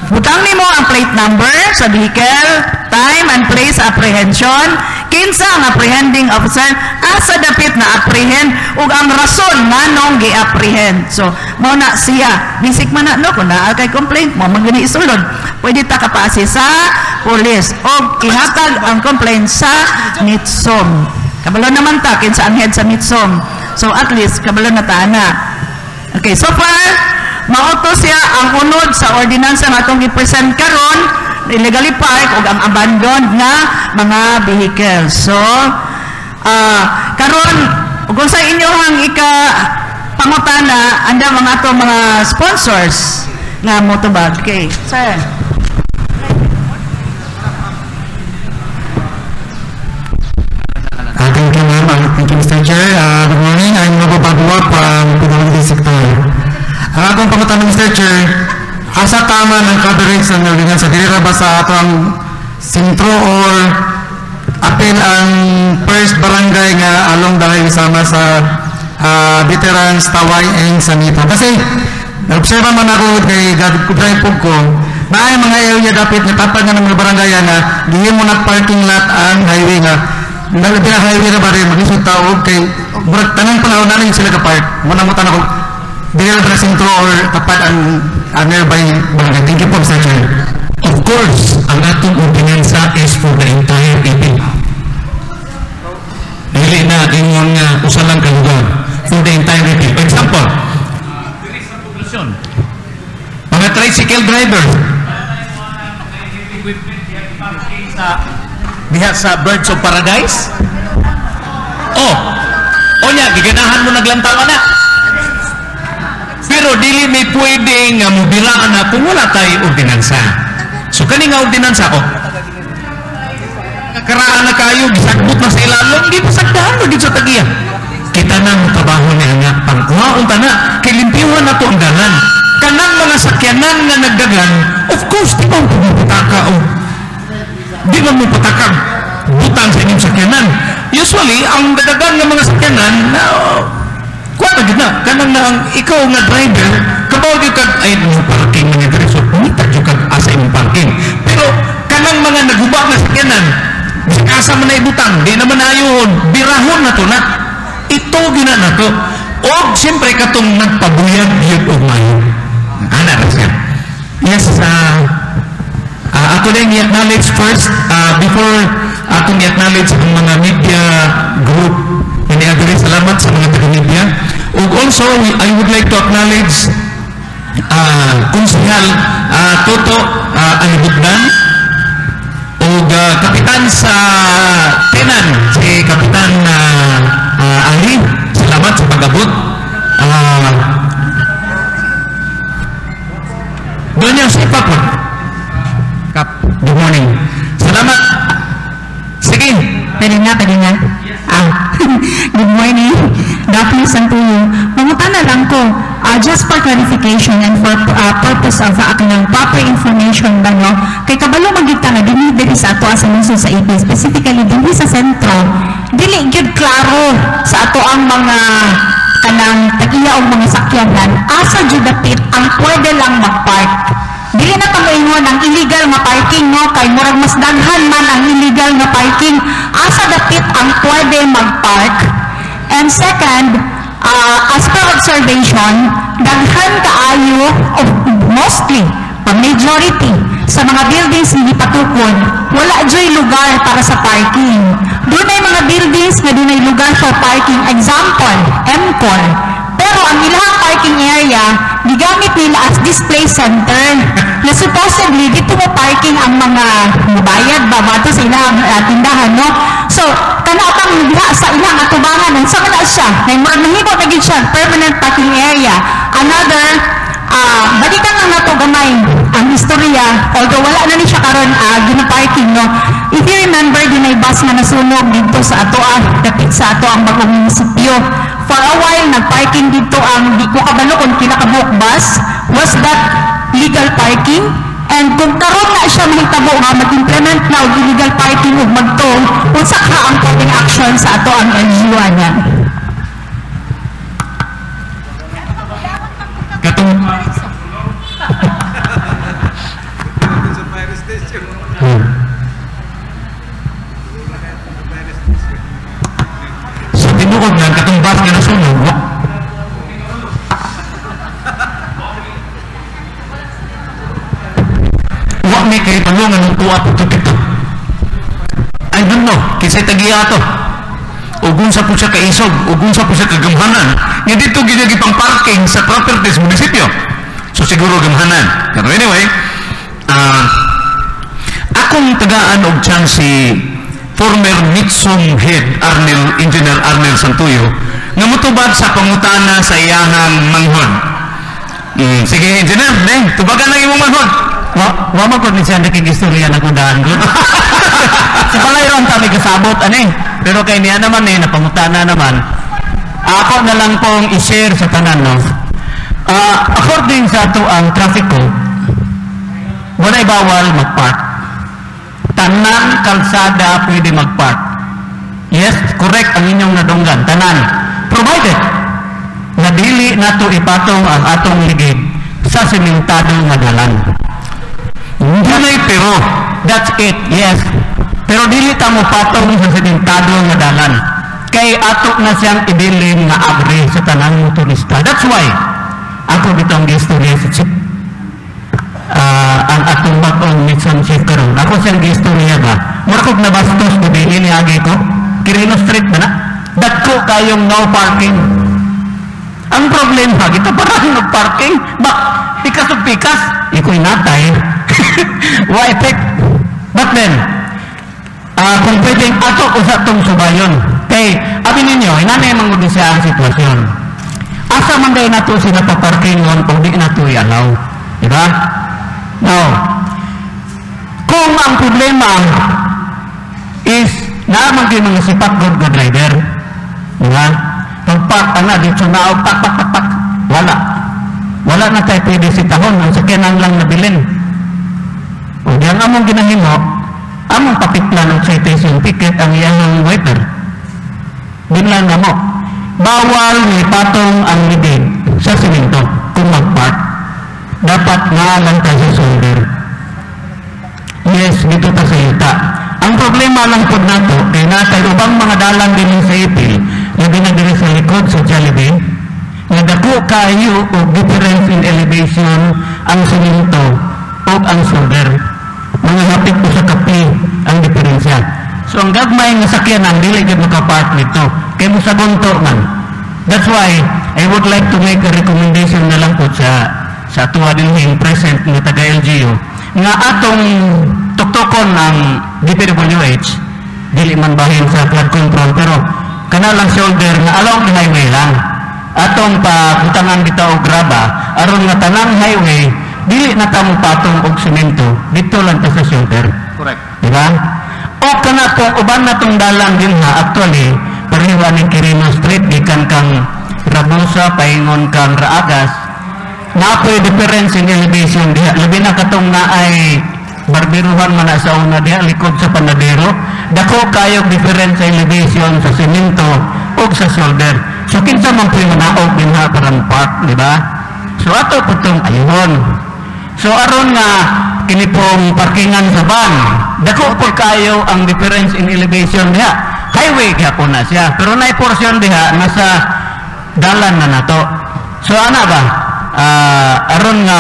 Butang nimo ang plate number sa vehicle, time and place apprehension, kinsa ang apprehending officer, asa dapit na apprehend, ug ang rason nganong gi-apprehend. So, mao na siya. Bisik man na, no, kung naa kay complaint mo, magani isulod. Pwede ta kapasi sa police o ihatag ang complaint sa NITSOM. Kabalo naman ta, kinsa ang head sa NITSOM. So, at least, kabalo na ta na. Okay, so far, mauto siya ang unod sa ordinansa nga itong i-present karon, illegally park o ang abandoned na mga vehicles. So, karon, kung sa inyo ang pangutana, anda mga ito mga sponsors nga motobag. Okay, sir. Thank you, ma'am. Thank you, Mr. Chair. Good morning. I'm Robo Bagwa from PWD Sector. Ang akong pangutan, Mr. Chair, asa tama ng coverage ng ordinansa, dili ra ba sa atong sentro or apil ang first barangay nga along the highway sama sa veterans, Taway, and Sanito. Kasi, observa man ako kay drive po ko, na mga area dapat natapag nga ng mga barangay nga, dihin mo na parking lot ang highway nga, nalabing ang highway na ba rin, mag-isot tao, kay tanang panahon na rin sila kapart, muna-mutan ako, dili na sentro or tapat ang nearby barangay. Thank you po, Mr. Chair. Of course, ang atong ordinansa is for the entire EP. Dili na ingon nga usa lang ka lugar. For the entire EP. For example, mga tricycle driver diha sa Birds of Paradise. Onya, giganahan mo naglantaw na. Pero dili may pwedeng mobilaan na kung wala tayo ordinansa. So kani nga ordinansa ko, karaan na kayo, gisagbot na sa ilalong, hindi pa sagdahan mo dito sa tagiya. Kita na ang trabaho niya nga, pangkuhaon ta na, kilimpiyuhan na ito ang dalan. Kanang mga sakyanan na nagdagan, of course, di ba mo pataka o di ba mo pataka butang sa inyong sakyanan. Usually, ang dadagan ng mga sakyanan, kuha na gina, kanang na ang ikaw nga driver, kabaw di kag ay mo parking nga diri, so punita di kag asa imong parking. Pero kanang mga nagubak na sakyanan, asa man na ibutang, di naman ayon, birahon na to na. Ito gina na to. O siyempre katong nagpabuyag yun o mayo. Ana na siya. Yes, ako din i-acknowledge first, before akong i-acknowledge ang mga media group, ini-agree salamat sa mga taga-media. And also, I would like to acknowledge Konsehal Toto Alibugdan o kapitan sa Tenan, si Kapitan Ali. Salamat sa pag-abot. Donya Sipa po. Kap, good morning. Salamat. Sige. Pwede nga. Good morning. Daphne Santuyo. Mamutana lang ko, just for clarification and for purpose of ng proper information ba, no? Kay kabalo magigta nga, dili sa ato sa lungsod sa EP, specifically dili sa sentro, dili gyud klaro sa ato ang mga kanang tagiya o mga sakyanan, asa gyud dapit ang pwede lang mag-park. Dili na kamoingon ang illegal nga parking, no? Kay murag mas daghan man ang illegal nga parking, asa dapit ang pwede mag-park. And second, as per observation, daghan kaayo of mostly, majority sa mga buildings hindi patukod, wala dyo'y lugar para sa parking. Doon ay mga buildings na doon ay lugar for parking. Example, MCOL. Pero ang ilang parking area, gigamit nila as display center na supposedly dito mo parking ang mga mabayad ba mato sa ilang tindahan, no? So, kanapang diha sa ilang atubangan, ang sama na siya, nahibot na gid siya, permanent parking area. Another, balikan lang nato gamay ang istorya, although wala na ni siya karon gina-parking, no? If you remember, din ay bus na nasunog dito sa ato dapit sa ato ang bagong munisipyo. For a while, nag-parking dito ang di ko kabalo kung kinakabuok bus. Was that legal parking? And kung karon na siya mahitabo nga mag-implement na og illegal parking ug magtong, unsa ka ang pwedeng action sa ato ang LGU niya? Katong sa tinuod lang katong bus nga nasunog, wa may kay tulungan ng tuwa pagkapito. I don't know, kisay tagiya to. Ugun sa po siya kaisog, ugun sa po siya kagamhanan. Nga dito ginagipang parking sa properties munisipyo. So siguro gamhanan. Pero anyway, akong tagaan og chance si former Mitsum head Engineer Arnel Santuyo nga mutubag sa pangutana sa iyahang manghod. Sige, engineer, tubagan ang imong manghod. Wa man ko ni siya nakigistorya na kundaan ko. Sa palayron kami kasabot ani. Pero kay niya naman napangutana naman. Ako na lang pong i-share sa tanan, no. According sa ato ang traffic code, walay bawal mag-park. Tanan kalsada pwede mag-park. Yes, correct ang inyong nadunggan. Tanan. Provided na dili nato ipatong ang atong ligid sa sementado nga dalan. Dunay pero that's it, yes. Pero dili ta mo patong sa sementado nga dalan. Kay ato na siyang ibilin nga abre sa tanang motorista. That's why ako bitong gistorya sa chip. Ang atong bagong Nixon Chief karon. Ako siyang gistorya ba? Mura na bastos ko din agi ko. Quirino Street ba na? Dagko kayong no parking. Ang problema, kita parang nag-parking. Bak, pikas o pikas. Iko'y natay. Why effect? But then, kung pwedeng ato usap tong subayon. Kay, abi ninyo, inanay mangudi siya ang sitwasyon. Asa man dahil nato sila paparking nun kung di nato i-allow. Diba? Now, kung ang problema is naman din mga sipat good rider, diba? Pagpark na dito na tak. Wala na tayo pwede sitahon ang sakyanan lang nabilin. O diyan among ginahimo, among papitlan og citation ticket ang iyang waiter. Binlan na mo. Bawal ni patong ang libid sa simento kung mag-park. Dapat nga lang ka sa shoulder. Yes, dito ta sa yuta. Ang problema lang po nato, kay natay ubang mga dalang din sa ipil, labi na din sa likod sa Jollibee, nga dako kayo o difference in elevation ang simento o ang shoulder. Mga hapit po sa kapi ang diferensya. So ang gagmay nga sakyanan dili gyud makapark nito. Kay mo sa gunto man. That's why I would like to make a recommendation na lang po sa tuwa din present ng taga LGU nga atong tuktukon ang DPWH dili man bahin sa flood control pero kana lang shoulder nga along the highway lang atong pabutangan kita og graba aron nga tanang highway dili na ta mo patong og semento dito lang ta sa shoulder. Correct. Diba? O kana tong uban na tong dalan din ha actually pareho ni Quirino Street gikan kang Rabusa paingon kang Raagas na po difference in elevation diha labi na katong na ay barberuhan man sa una diha likod sa panadero dako kayog difference sa elevation sa semento ug sa shoulder so kinsa man puy manaog din ha para park di ba so ato putong ayun so aron nga kini pong parkingan sa van dako po kayo ang difference in elevation diha highway gyapon na siya pero nay portion diha nasa dalan na nato so ana ba aron nga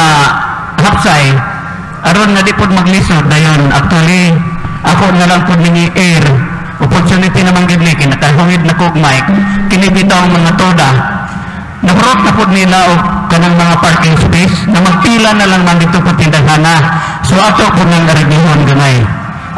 hapsay aron nga di pod maglisod dayon actually ako na lang pod ni air opportunity naman gid ni kinatahungid na kog mic kini bitaw mga toda nabrot na pod nila og kanang mga parking space na magpila na lang man dito po tindahana so ato po nang arigihon gamay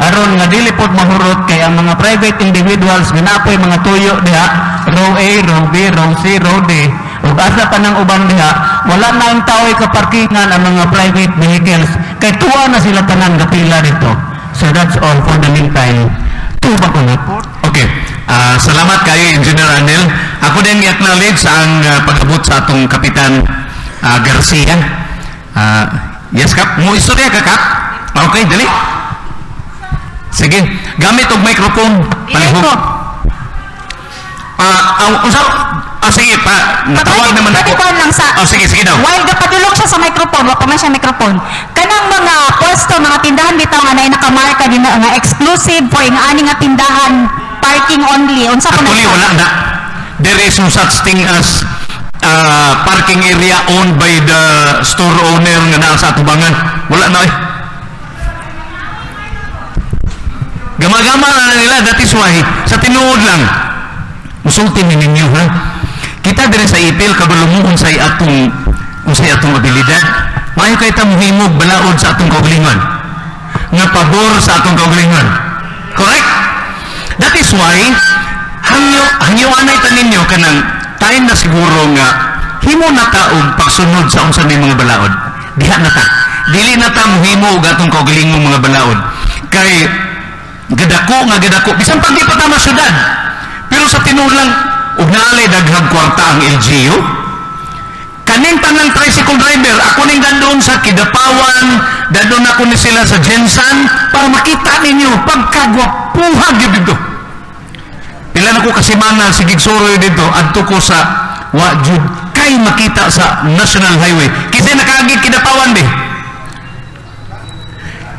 aron nga dili pod mahurot kay ang mga private individuals ginapoy mga tuyo diha row A, row B, row C, row D ug asa pa nang uban diha wala na ang tawoy ka parkingan ang mga private vehicles Kay tuwa na sila tanan kapila dito. So that's all for the meantime. Tuba ko na po. Okay. Salamat kayo, Engineer Anel. Ako din i-acknowledge ang pag-abot sa atong Kapitan Garcia. Yes, Kap. Mo istorya ka, Kap? Okay, dali. Sige. Gamit og microphone. Palihog. Sige pa. Natawag naman ako. Lang sa, sige daw. While gapadulog siya sa microphone, wala pa man siya microphone. Kanang mga pwesto, mga tindahan bitaw nga na nakamarka din nga exclusive for ani nga tindahan, parking only. Unsa pa Actually, wala na. There is no such thing as parking area owned by the store owner nga naa sa atubangan. Wala na eh. Gama-gama na nila, that is why, sa tinuod lang, musultin ninyo, ha? Kita din sa ipil, kabalumuhon sa atong abilidad. Mayo kay ta muhimog balaod sa atong kaugalingon. Nga pabor sa atong kaugalingon. Correct? That is why, hangyoanay ta ninyo kanang time na siguro nga himo na ta og pagsunod sa unsa ni mga balaod. Diha na ta. Dili na ta muhimo og atong kaugalingong mga balaod. Kay gadako bisan pag di pa ta masyudad. Pero sa tinuod lang ug naalay daghang kwarta ang LGU. Kaning tanang tricycle driver, ako ning dandoon sa Kidapawan, dandoon ako ni sila sa Jensan para makita ninyo pagkagwapuhag gyud dito. Pila na ko kasimana sigig soroy dito adto ko sa wa jud kay makita sa National Highway. Kasi nakaagi Kidapawan di.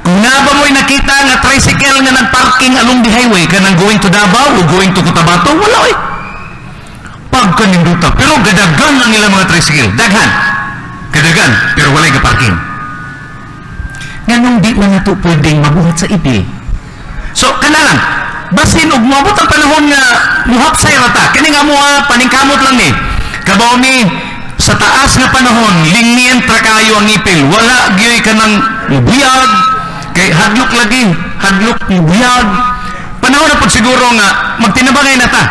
Kung na ba mo'y nakita nga tricycle nga nagparking along the highway kanang going to Davao o going to Cotabato, wala eh. Pagkaninduta. Pero gadagan ang ilang mga tricycle. Daghan. Gadagan. Pero walay ka parking. Ganong di mo na ito pwedeng mabuhat sa ipi. So, kanalang, basin og mabot ang panahon nga muhapsay rata. Kani nga mo paningkamot lang ni. Kabaw ni sa taas nga panahon, lingnian trakayo ang ipil. Wala gyoy ka ng buyag. Kay hadlok lagi. Hadlok buyag. Panahon na po siguro nga magtinabangay na ta.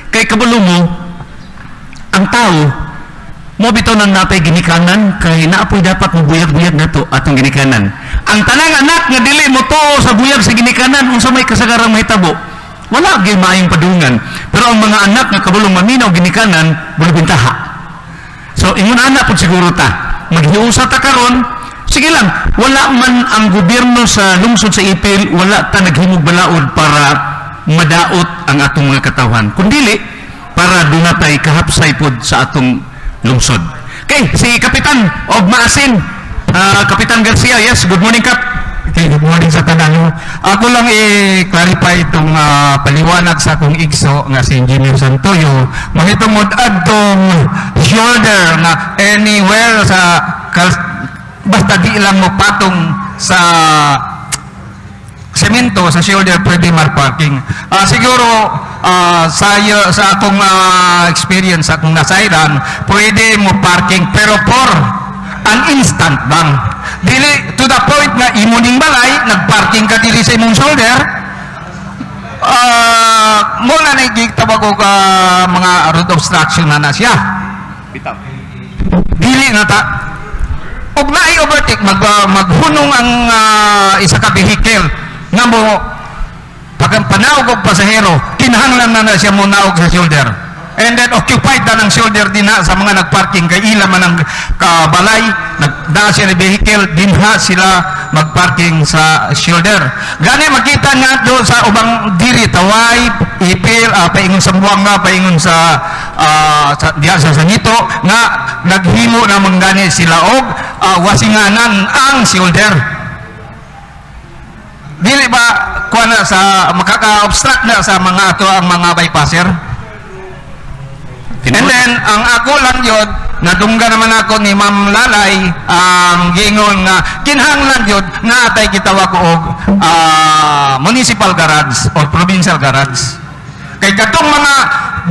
Kay kabalo mo, ang tao, mo bitaw nang napay ginikanan, kay naapoy dapat mo buyag-buyag na to atong ginikanan. Ang tanang anak nga dili mo to sa buyag sa ginikanan, unsa may kasagarang mahitabo, wala gyud maayong padungan. Pero ang mga anak nga kabulong maminaw ginikanan, bulubintaha. So, ingon anak po siguro ta, maghiusa ta karon, sige lang, wala man ang gobyerno sa lungsod sa Ipil, wala ta naghimog balaod para madaot ang atong mga katawan. Kundili, para dunatay kahapsay pod sa atong lungsod. Okay, si Kapitan og Maasin, Kapitan Garcia, yes, good morning, Kap. Okay, good morning sa tanan. Ako lang i-clarify itong paliwanag sa akong igso nga si Engineer Santoyo. Mahitungod adtong shoulder na anywhere sa basta di lang mo patong sa semento sa shoulder pwede marparking. Siguro sa akong experience, sa akong nasaydan, pwede mo parking pero for an instant bang. Dili to the point na imuning balay, nagparking ka dili sa imong shoulder, mula na igitawag ko ka mga road obstruction na siya. Bitaw. Dili na ta. Og na-overtake, maghunong ang isa ka vehicle nga mo pag panawag og pasahero, kinahanglan na siya mo naog sa shoulder. And then occupied na ng shoulder din na sa mga nagparking kay ila man ang kabalay, nagdaa siya ng vehicle, dinha sila magparking sa shoulder. Gani makita nga do sa ubang diri Taway, Ipil, paingon sa Buanga, paingon sa diya sa Sangito nga naghimo na manggani sila og wasinganan ang shoulder. Dili ba kuha na sa makaka-obstruct na sa mga ato ang mga bypasser? And then, ang ako lang yun, nadungga naman ako ni Ma'am Lalay, ang gingon nga, kinahanglan yun, nga atay kitawag og municipal garage or provincial garage. Kay katong mga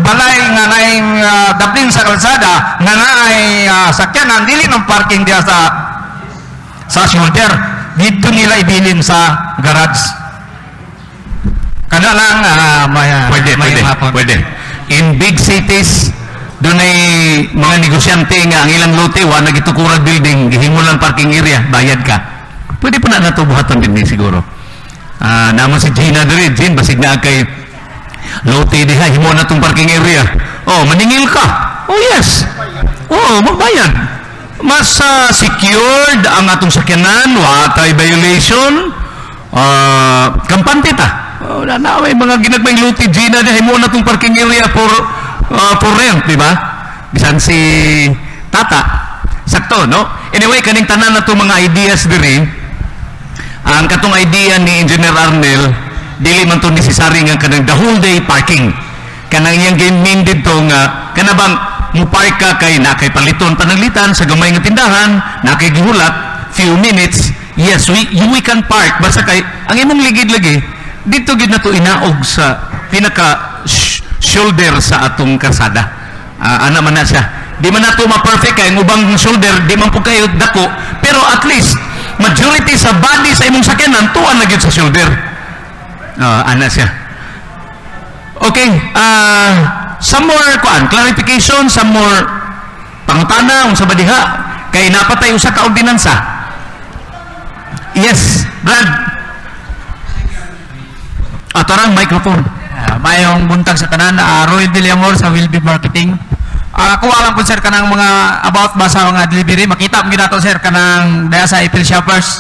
balay nga naing daplin sa kalsada, nga naay sakyanan, dili ng parking diya sa shoulder. Dito nila ibilin sa garage. Kana lang, pwede. In big cities, doon ay mga negosyante nga ang ilang lote, wa nagitukurag building, gihimo lang parking area, bayad ka. Pwede pa na natubuhatan din siguro. Naman si Gina diri, Jean, basig na kay Lote diha, himo na itong parking area. Oh, maningil ka. Oh, yes. Oh, magbayad. Mas secured ang atong sakyanan, watay violation, kampante ta. Oh, may mga ginagmay Lote, Gina diha, himo na itong parking area for rent, di ba? Bisan si Tata. Sakto, no? Anyway, kaning tanan na itong mga ideas diri, ang katong idea ni Engineer Arnel, dili man to necessary nga kanang the whole day parking. Kanang iyang game dito nga, kanabang mupark ka kay nakay paliton pananglitan sa gamay nga tindahan, nakay gihulat, few minutes, yes, we can park. Basta kay, ang imong ligid-lagi, dito gid na to inaog sa pinaka shoulder sa atong kalsada. Ana man na siya. Di man na to ma-perfect kay ang ubang shoulder, di man po kayo dako, pero at least, majority sa body sa imong sakyanan, tuwan na gyud sa shoulder. Ana siya. Okay, some more clarification, some more pangutana unsa ba diha kay napatay usa ka ordinansa. Yes, Brad. Tarang microphone. Mayong buntag sa tanan, Roy Villamor sa Will Be Marketing. Ako alam po sir kanang mga about ba sa mga delivery, makita mo ginato sir kanang daya sa April Shoppers.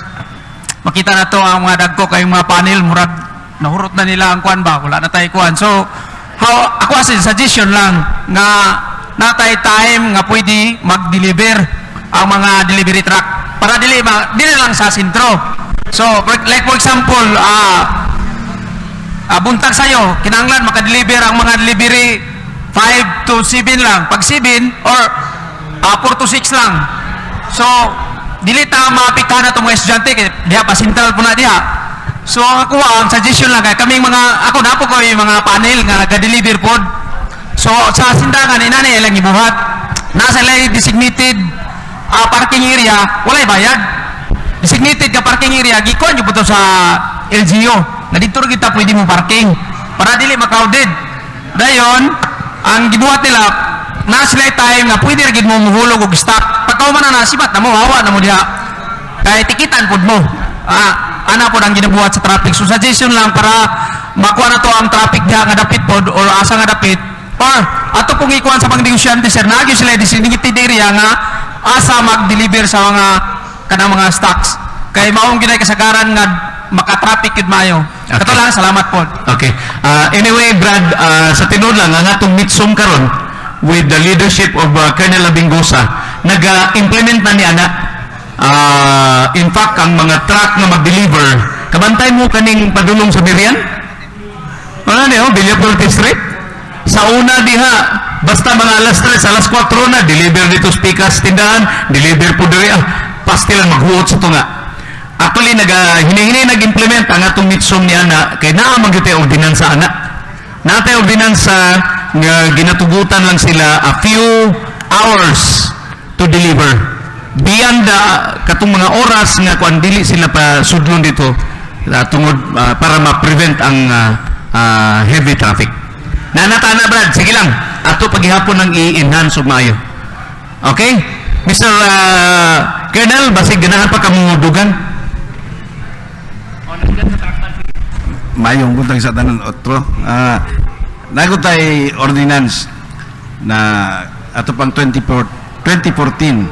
Makita na to ang mga dagko kay mga panel murag nahurot na nila ang kuan ba, wala na tay kuan. So ako as suggestion lang nga natay time nga pwede mag-deliver ang mga delivery truck para dili lang sa sentro. So like for example, buntag sayo kinahanglan maka-deliver ang mga delivery 5 to 7 lang. Pag 7 or 4 to 6 lang. So dili ta mapikta na itong mga estudyante kaya diha pa central po na diha. So ako ang suggestion lang kay kaming mga ako na po ko yung mga panel nga nag-deliver po. So sa sindagan inani ilang ibuhat. Nasa lay designated parking area, walay bayad. Designated ka parking area gikuan jud to sa LGU. Na dito kita pwede mo parking para dili ma-crowded. Dayon ang gibuhat nila na sila time nga pwede rin mo muhulog og stock. Pagka man na sibat na mo, hawa na mo diha. Kaya tikitan pod mo. Ana po ang ginabuhat sa traffic. So suggestion lang para makuha na to ang traffic diha nga dapit pod or asa nga dapit. Or ato pong ikuan sa mga negosyante sir, nagyo sila designated area nga asa mag-deliver sa mga kanang mga stocks. Kay maong ginay kasagaran nga maka-traffic yun mayo. Okay. Kato lang, salamat po. Okay. Anyway, Brad, sa tinod lang, ang atong mitsum karon with the leadership of Colonel Abingosa, nag-implement na ni Ana. In fact, ang mga truck na mag-deliver, kabantay mo kaning padulong sa Miriam? Ano niyo, Villapol District? Sa una diha, basta mga alas 3, alas 4 na, deliver dito speakers tindahan, deliver po diri, pastilan maghuot sa tunga. Actually, hinihinay nag-implement ang atong mitsum ni Ana, kay naamang kita ordinansa Ana. Natay ordinansa nga ginatugutan lang sila a few hours to deliver. Beyond katong mga oras nga kung dili sila pa sudlon dito tungod para ma-prevent ang heavy traffic. Nanatana Brad, sige lang. Ato paghihapon ang i-enhance og maayo. Okay? Mr. Colonel, basig ganahan pa kamungudugan. Mayong buntag sa tanan otro. Nagutay ordinance na ato pang 2014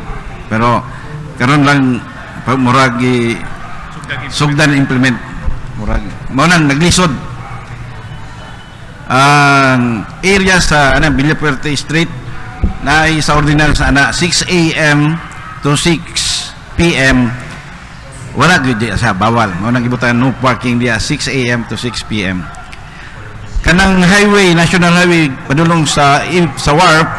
pero karon lang murag sugdan implement murag mao nang naglisod ang area sa Villapuerte Street na sa ordinance ana 6 AM to 6 PM wala gyud sa bawal mao nang gibutan no parking dia 6 AM to 6 PM. Kanang highway, national highway padulong sa Warp,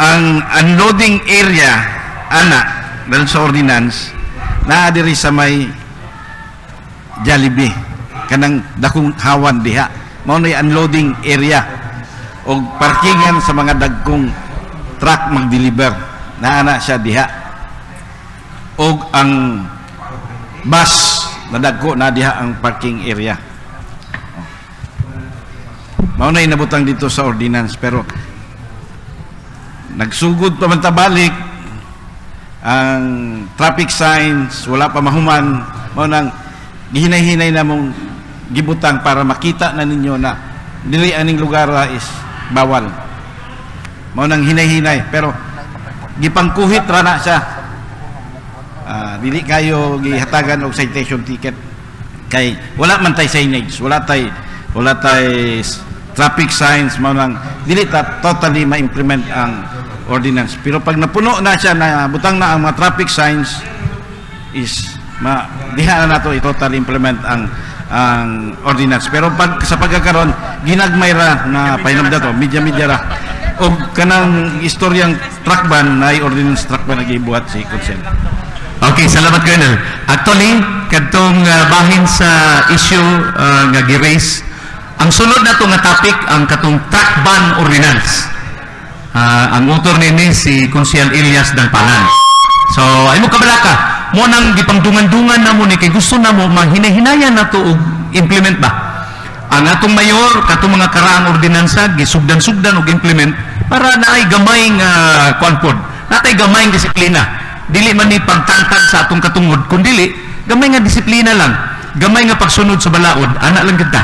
ang unloading area ana dahil sa ordinance naa diri sa may Jollibee kanang dakong hawan diha mao na unloading area og parkingan sa mga dagkong truck mag-deliver naa na siya diha og ang bus na dagko na diha ang parking area. Mao na inabutang dito sa ordinance pero nagsugod pa man ta balik ang traffic signs, wala pa mahuman, mo nang gihinay-hinay na mong gibutang para makita na ninyo na dili aning lugar is bawal. Mo nang hinay-hinay, pero gipangkuhit ra na siya. Dili kayo gihatagan og citation ticket kay wala man tay signage, wala tay traffic signs, mo nang dili ta totally ma-implement ang ordinance. Pero pag napuno na siya, na butang na ang mga traffic signs, is diha na nato i-totally implement ang ordinance. Pero pag sa pagkakaroon ginagmay ra na pahinamda to, media ra o kanang istoryang truck ban na ordinance truck ban nagibuhat si Consel. Okay, salamat Colonel. Actually, kadtong bahin sa issue nga gi-raise, ang sunod na nga topic ang katong truck ban ordinance. Ang author nini si Consel Elias Dangpalan. So, ay mo kabalaka, mo nang gipangdungan-dungan na mo ni kay gusto na mo mahinay-hinayan na to og implement ba. Ang atong mayor, katong mga karaang ordinansa, gisugdan-sugdan og implement para naay gamay nga kuanpod, natay gamay nga disiplina. Dili man ni pagtangtang sa atong katungod, kundi gamay nga disiplina lang, gamay nga pagsunod sa balaod, ana lang kita.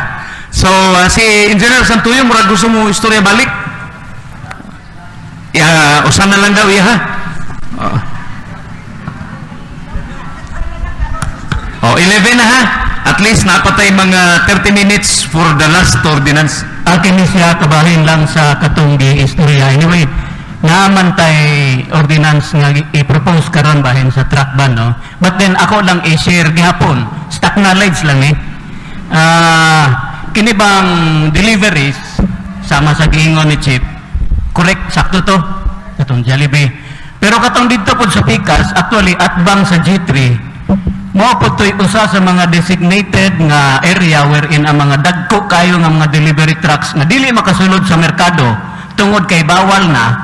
So, si Engineer Santuyong, murag gusto mo istorya balik? Usan na lang daw, ha? 11 na ha? At least napatay mga 30 minutes for the last ordinance. Akin siya kabahin lang sa katunggi istorya. Anyway, naman tay ordinance nga i-propose karon bahin sa truck ban, no? But then ako lang i-share gihapon, stock knowledge lang kini bang deliveries sama sa giingon ni Chief, correct, sakto to katong Jollibee. Pero katong dito po sa Picas, actually atbang sa G3 mo po to'y usa sa mga designated nga area wherein ang mga dagko kayo nga mga delivery trucks nga dili makasulod sa merkado tungod kay bawal na.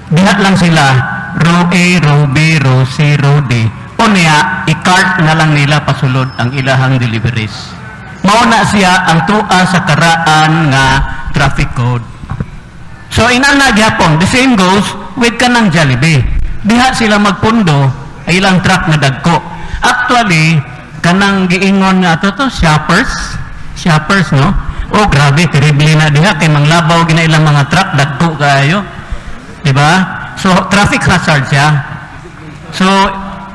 Dihat lang sila, row A, row B, row C, row D. O niya, i-cart na lang nila pasulod ang ilahang deliveries. Mauna siya ang tua sa karaan nga traffic code. So, inana gyapon, the same goes with kanang Jollibee. Diha sila magpundo ay ilang truck na dagko. Actually, kanang giingon nga to shoppers, no? Oh, grabe, terrible na diha kay manglabaw gina ilang mga truck dagko kayo. Diba? So, traffic hazard siya. So,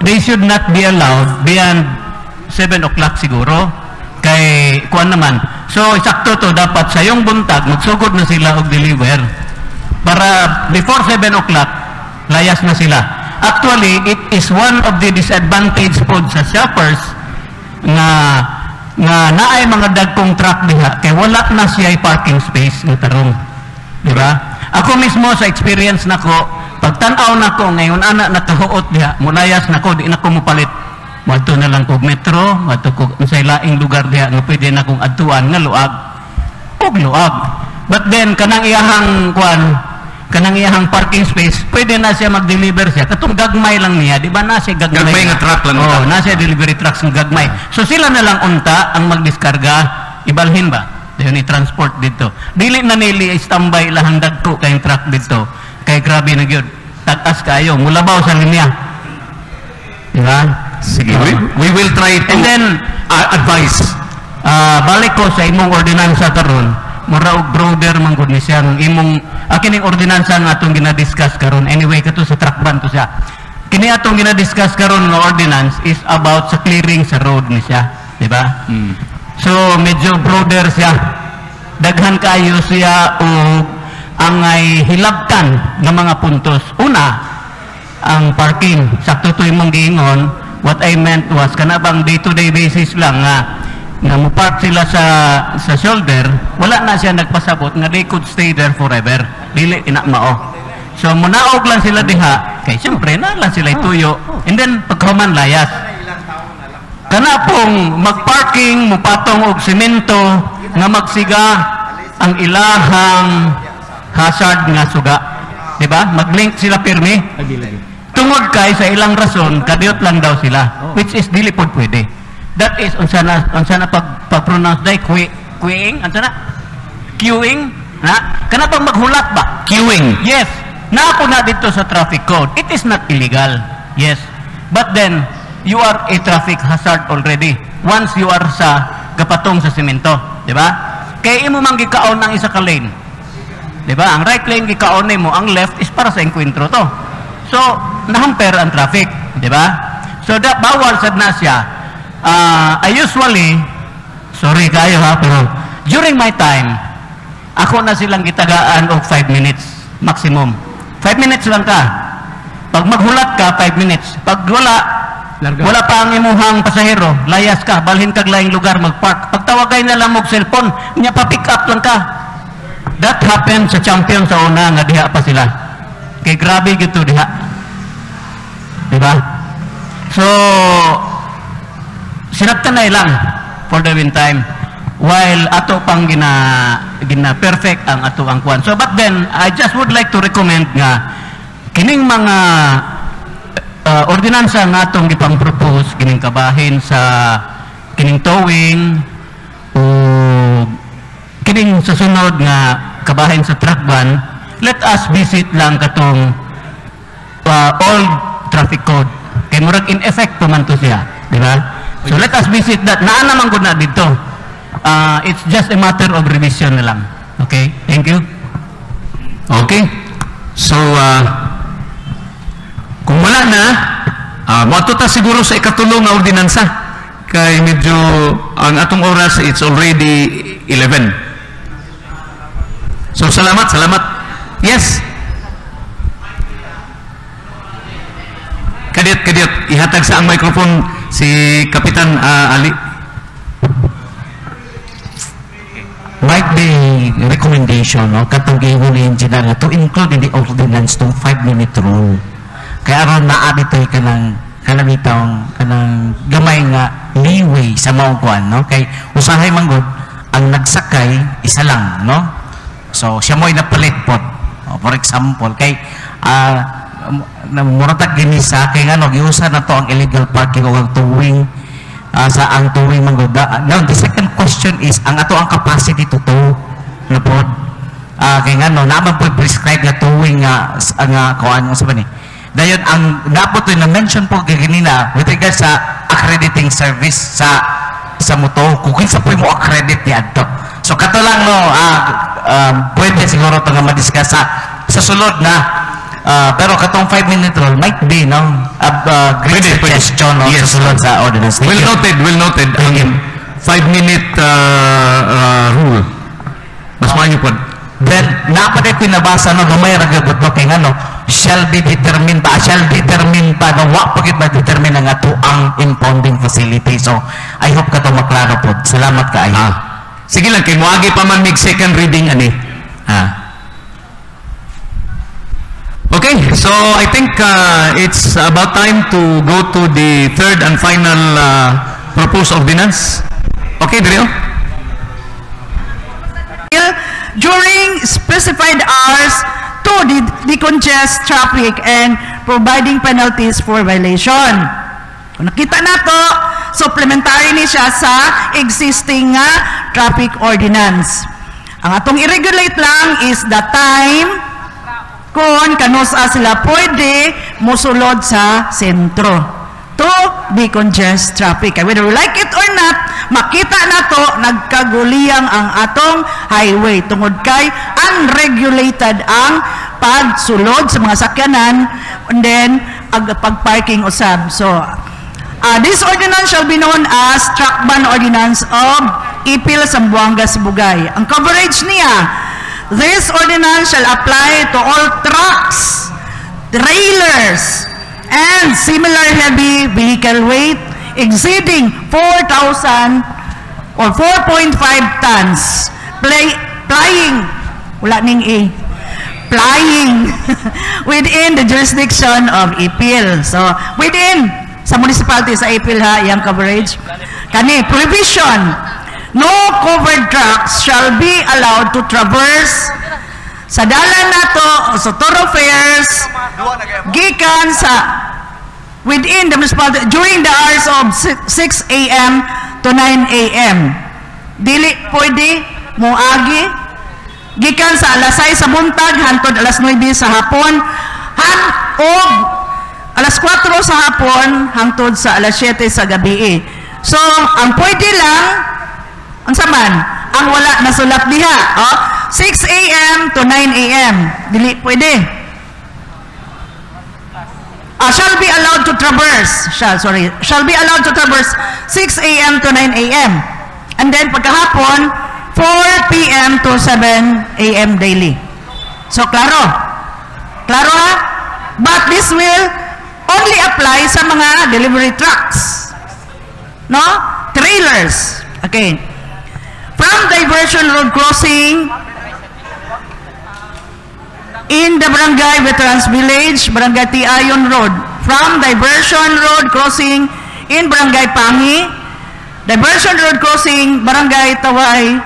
they should not be allowed beyond 7 o'clock siguro. Kay, kuan naman. So, sakto to, dapat sa yung buntag, magsugod na sila og deliver. Para before 7 o'clock, layas na sila. Actually, it is one of the disadvantage po sa shoppers nga naay mga dagkong truck diha kay wala na siya parking space ng tarong. Diba? Ako mismo sa experience nako, pagtan-aw nako ngayon ana nakahuot diha, mulayas nako di na ko mopalit. Madto na lang kog metro, madto kog sa laing lugar diha nga pwede na kong adtuan nga luag. Og luag. But then kanang iyahang parking space, pwede na siya mag-deliver siya. Katong gagmay lang niya, di ba na siya gagmay? Gagmay nga truck lang. Oo, na siya delivery trucks ng gagmay. So sila na lang unta ang magdiskarga, ibalhin ba? Dayon i-transport dito. Dili na nili standby lahang dagko kayong truck dito. Kay grabe na gyud. Tagas kayo, mulabaw sa linya. Di ba? Sige, we will try to and then advise. Balik ko sa imong ordinansa karon. Mura og broader man gud ni siya ng imong kining ordinansa nga atong gina-discuss karon. Anyway, kato sa truck ban to siya. Kini atong gina-discuss karon nga ordinance is about sa clearing sa road ni siya, di ba? So medyo broader siya. Daghan kayo siya og angay hilabtan nga mga puntos. Una, ang parking. Sakto to imong giingon. What I meant was kanabang day-to-day basis lang nga mo-park sila sa shoulder, wala na siya nagpasabot nga they could stay there forever. Dili ina mao. So munaog lang sila diha kay siyempre na lang sila ituyo. And then pagkahuman layas. Kana pong magparking mupatong og semento nga magsiga ang ilahang hazard nga suga. Di ba? Mag-link sila pirmi. Tungod kay sa ilang rason kadiyot lang daw sila, which is dili pod pwede. That is unsa na pag-pronounce day queuing unsa na queuing na kana pang maghulat ba queuing. Yes, na ako na dito sa traffic code, it is not illegal. Yes. But then, you are a traffic hazard already once you are sa gapatong sa semento. Diba? Kaya imo man gikaon ang isa ka lane. Diba? Ang right lane gikaon mo, ang left is para sa enkwentro to. So, nahamper ang traffic. Diba? So, bawal sad na siya. I usually, sorry kayo ha, pero during my time, ako na silang gitagaan og 5 minutes maximum. 5 minutes lang ka. Pag maghulat ka, 5 minutes. Pag wala pa ang imuhang pasahero, layas ka, balhin kag laing lugar, magpark. Pagtawagay na lang mo cellphone, niya pa-pick up lang ka. That happened sa champion sa una, nga diha pa sila. Kay grabe gito diha. Diba? So, sinabtanay lang for the meantime. While ato pang gina perfect ang ato ang kwan. So but then I just would like to recommend nga kining mga ordinansa nga atong gipang propose kining kabahin sa kining towing o kining sa sunod nga kabahin sa truck ban, let us visit lang katong old traffic code kay murag in effect pa man to siya, di ba? So let us visit that. Naa naman gud na dito. It's just a matter of revision na lang. Okay? Thank you. Okay. So, kung wala na, mato ta siguro sa ikatulong na ordinansa. Kay medyo, ang atong oras, it's already 11. So, salamat. Yes? Kadiyot. Ihatag sa ang microphone si Kapitan Ali. Might be recommendation, no? Katong giingon ni engineer to include in the ordinance to 5-minute rule. Kaya aron naa ditoy kanang gamay nga leeway sa mao kuan, no? Kay usahay man gud ang nagsakay isa lang, no? So siya mo'y napalit pod. For example, kay muratag ginisa kay ngano giusa na to ang illegal parking o ang towing. Sa ang towing manggoda. Now, the second question is, ang ato ang capacity to tow na po. Kaya nga, naman po prescribe na towing kuhaan mo sa ba ni. Dayon, ang dapat na mention po ganina with regards sa accrediting service sa moto, kung kinsa po mo accredit niya ito. So, kato lang, pwede siguro ito nga madiscuss sa sulod na pero katong 5-minute rule might be great suggestion yes. Sa sulod sa ordinance. Well noted ang 5-minute rule. Mas maayo po. Then napaday ko nabasa gamay ra gyud no kay ngano shall determine pa na wa pa gid ma-determine ang ato ang impounding facility. So I hope kato maklaro pod. Salamat kaayo. Sige lang kay moagi pa man mig second reading ani. Okay, so I think it's about time to go to the third and final proposed ordinance. Okay, Dario? During specified hours to decongest traffic and providing penalties for violation. Kung nakita na to, supplementary ni siya sa existing traffic ordinance. Ang atong i-regulate lang is the time kung kanusa sila pwede musulod sa sentro to decongest traffic. Whether we like it or not, makita na to nagkaguliyang ang atong highway tungod kay unregulated ang pagsulod sa mga sakyanan and then pag-parking usab. So this ordinance shall be known as Truck Ban Ordinance of Ipil, Zamboanga, Sibugay. Ang coverage niya, this ordinance shall apply to all trucks, trailers, and similar heavy vehicle weight exceeding 4,000 or 4.5 tons plying within the jurisdiction of Ipil. So, within sa municipality sa Ipil yung coverage. Kani, provision. No covered trucks shall be allowed to traverse sa dalan nato sa thoroughfares gikan sa within the municipality during the hours of 6 a.m. to 9 a.m. Dili pwede moagi gikan sa alas 6 sa buntag hantod alas 9 sa hapon og alas 4 sa hapon hangtod sa alas 7 sa gabi. So, ang pwede lang, ang saman, ang wala nasulat diha, 6 a.m. to 9 a.m. Dili pwede. Shall be allowed to traverse. Shall be allowed to traverse 6 a.m. to 9 a.m. And then pagkahapon, 4 p.m. to 7 a.m. daily. So, klaro? Klaro ha? But this will only apply sa mga delivery trucks. No? Trailers. Okay. From diversion road crossing in the Barangay Veterans Village, Barangay Tiayon Road. From diversion road crossing in Barangay Pangi, diversion road crossing Barangay Taway,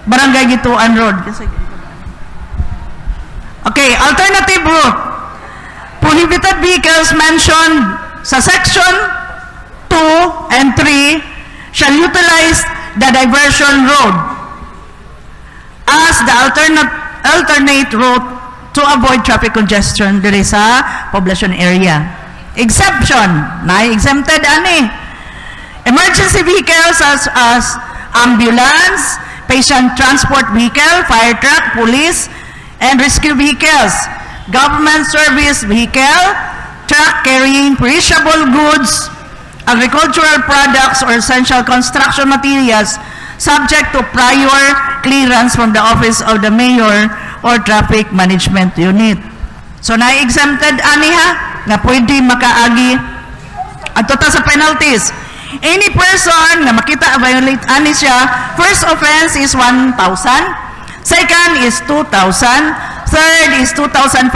Barangay Gituan Road. Okay, alternative route. Prohibited vehicles mentioned sa section 2 and 3 shall utilize the diversion road as the alternate route to avoid traffic congestion diri sa population area. Exception, na-exempted ani. Emergency vehicles as ambulance, patient transport vehicle, fire truck, police, and rescue vehicles, government service vehicle, truck carrying perishable goods, agricultural products, or essential construction materials subject to prior clearance from the office of the mayor or traffic management unit. So, na-exempted ani ha, nga pwede makaagi at ta sa penalties. Any person na makita violate ani siya, first offense is 1,000, second is 2,000, third is 2,005,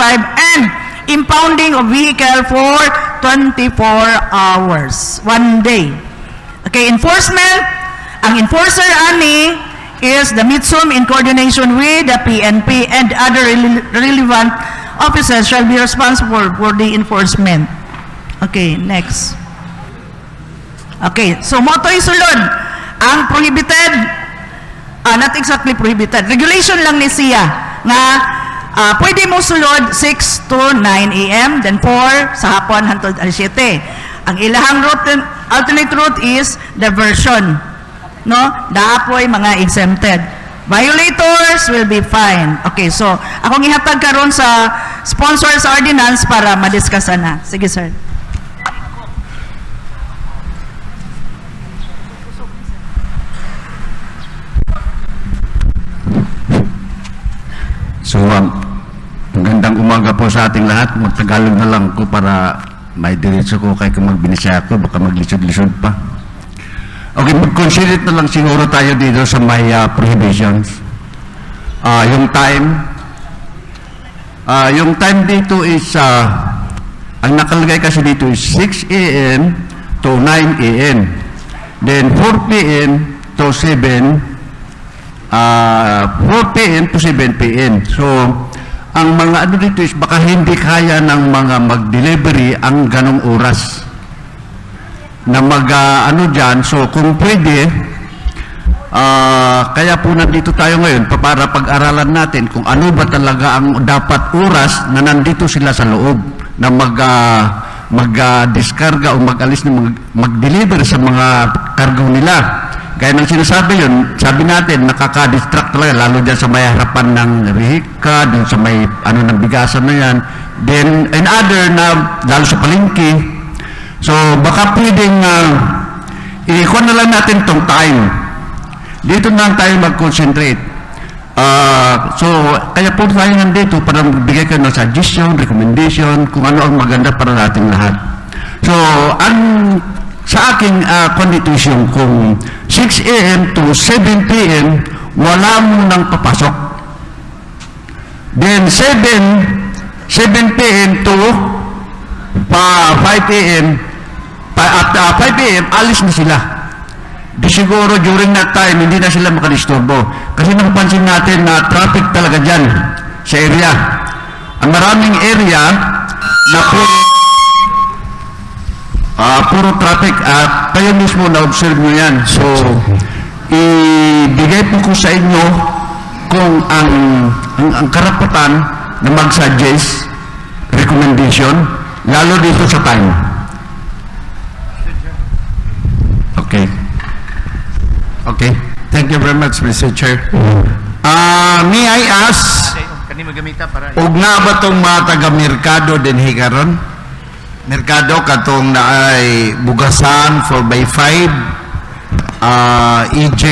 and impounding of vehicle for 24 hours, 1 day. Okay, enforcement. Ang enforcer ani is the MITSUM in coordination with the PNP, and other relevant officers shall be responsible for the enforcement. Okay, next. Okay, so moto'y sulod. Ang prohibited, not exactly prohibited, regulation lang ni siya nga pwede mo sulod 6 to 9 a.m. then 4 sa hapon hangtod alas 7. Ang ilahang route, alternate route is diversion. No? Daapoy mga exempted. Violators will be fined. Okay, so akong ihatag karon sa sponsor sa ordinance para madiskusan na. Sige, sir. So, magandang umaga po sa ating lahat. Magtagalog na lang ko para may diretso ko kay kung magbinisya ako, baka maglisod-lisod pa. Okay, mag-consider na lang siguro tayo dito sa may prohibitions. Yung time dito is, ang nakalagay kasi dito is 6 a.m. to 9 a.m. Then 4 p.m. to 7 4 p.m. to 7 p.m. So, ang mga ano dito is baka hindi kaya ng mga mag-delivery ang ganong oras na ano dyan. So, kung pwede, kaya po nandito tayo ngayon para pag-aralan natin kung ano ba talaga ang dapat oras na nandito sila sa loob na mag-diskarga o mag-alis na mag-deliver sa mga kargo nila. Kaya nang sinasabi yun, sabi natin, nakaka-distract talaga, lalo dyan sa may harapan ng rehika, dun sa may ng bigasan na yan. Then, and other na, lalo sa palengke. So, baka pwedeng, i-ikuha na lang natin tong time. Dito na tayo mag-concentrate. So, kaya po tayo nandito para magbigay kayo ng suggestion, recommendation, kung ano ang maganda para natin lahat. So, sa aking constitution, kung 6 a.m. to 7 p.m., wala mo nang papasok. Then 7 p.m. to 5 p.m., at 5 p.m., alis na sila. Di siguro during that time, hindi na sila makadisturbo. Kasi napansin natin na traffic talaga dyan sa area. Ang maraming area na puro traffic at kayo mismo na-observe nyo yan. So, ibigay po ko sa inyo kung ang karapatan na mag-suggest recommendation lalo dito sa time. Okay. Okay. Thank you very much, Mr. Chair. May I ask, ug na ba itong mga taga-merkado din hikaron? Merkado katong na ay bugasan 4x5, EJ,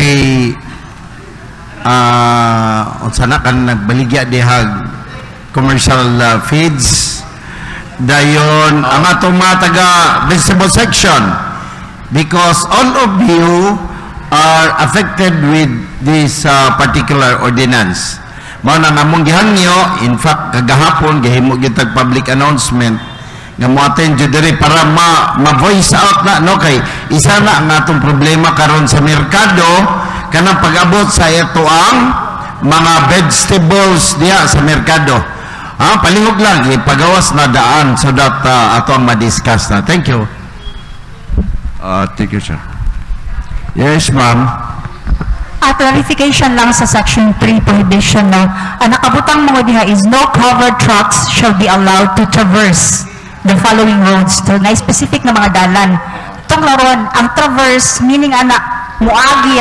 sana kan nagbaligya dihag commercial feeds. Dayon, ang atong mga taga-vegetable section, because all of you are affected with this particular ordinance. Mao na namong gihangyo, in fact kagahapon gihimo gitag public announcement nga mo attend jud diri para ma-voice out na no kay isa na ang atong problema karon sa merkado kanang pag-abot sa ito ang mga vegetables diya sa merkado. Palihog lang ipagawas na daan so that ato ang ma-discuss na. Thank you. Thank you, sir. Yes, ma'am. Clarification lang sa section 3 prohibition no. Ang nakabutang mga diha is no covered trucks shall be allowed to traverse the following roads. So, na-specific na mga dalan. Itong laron, ang traverse, meaning anak, muagi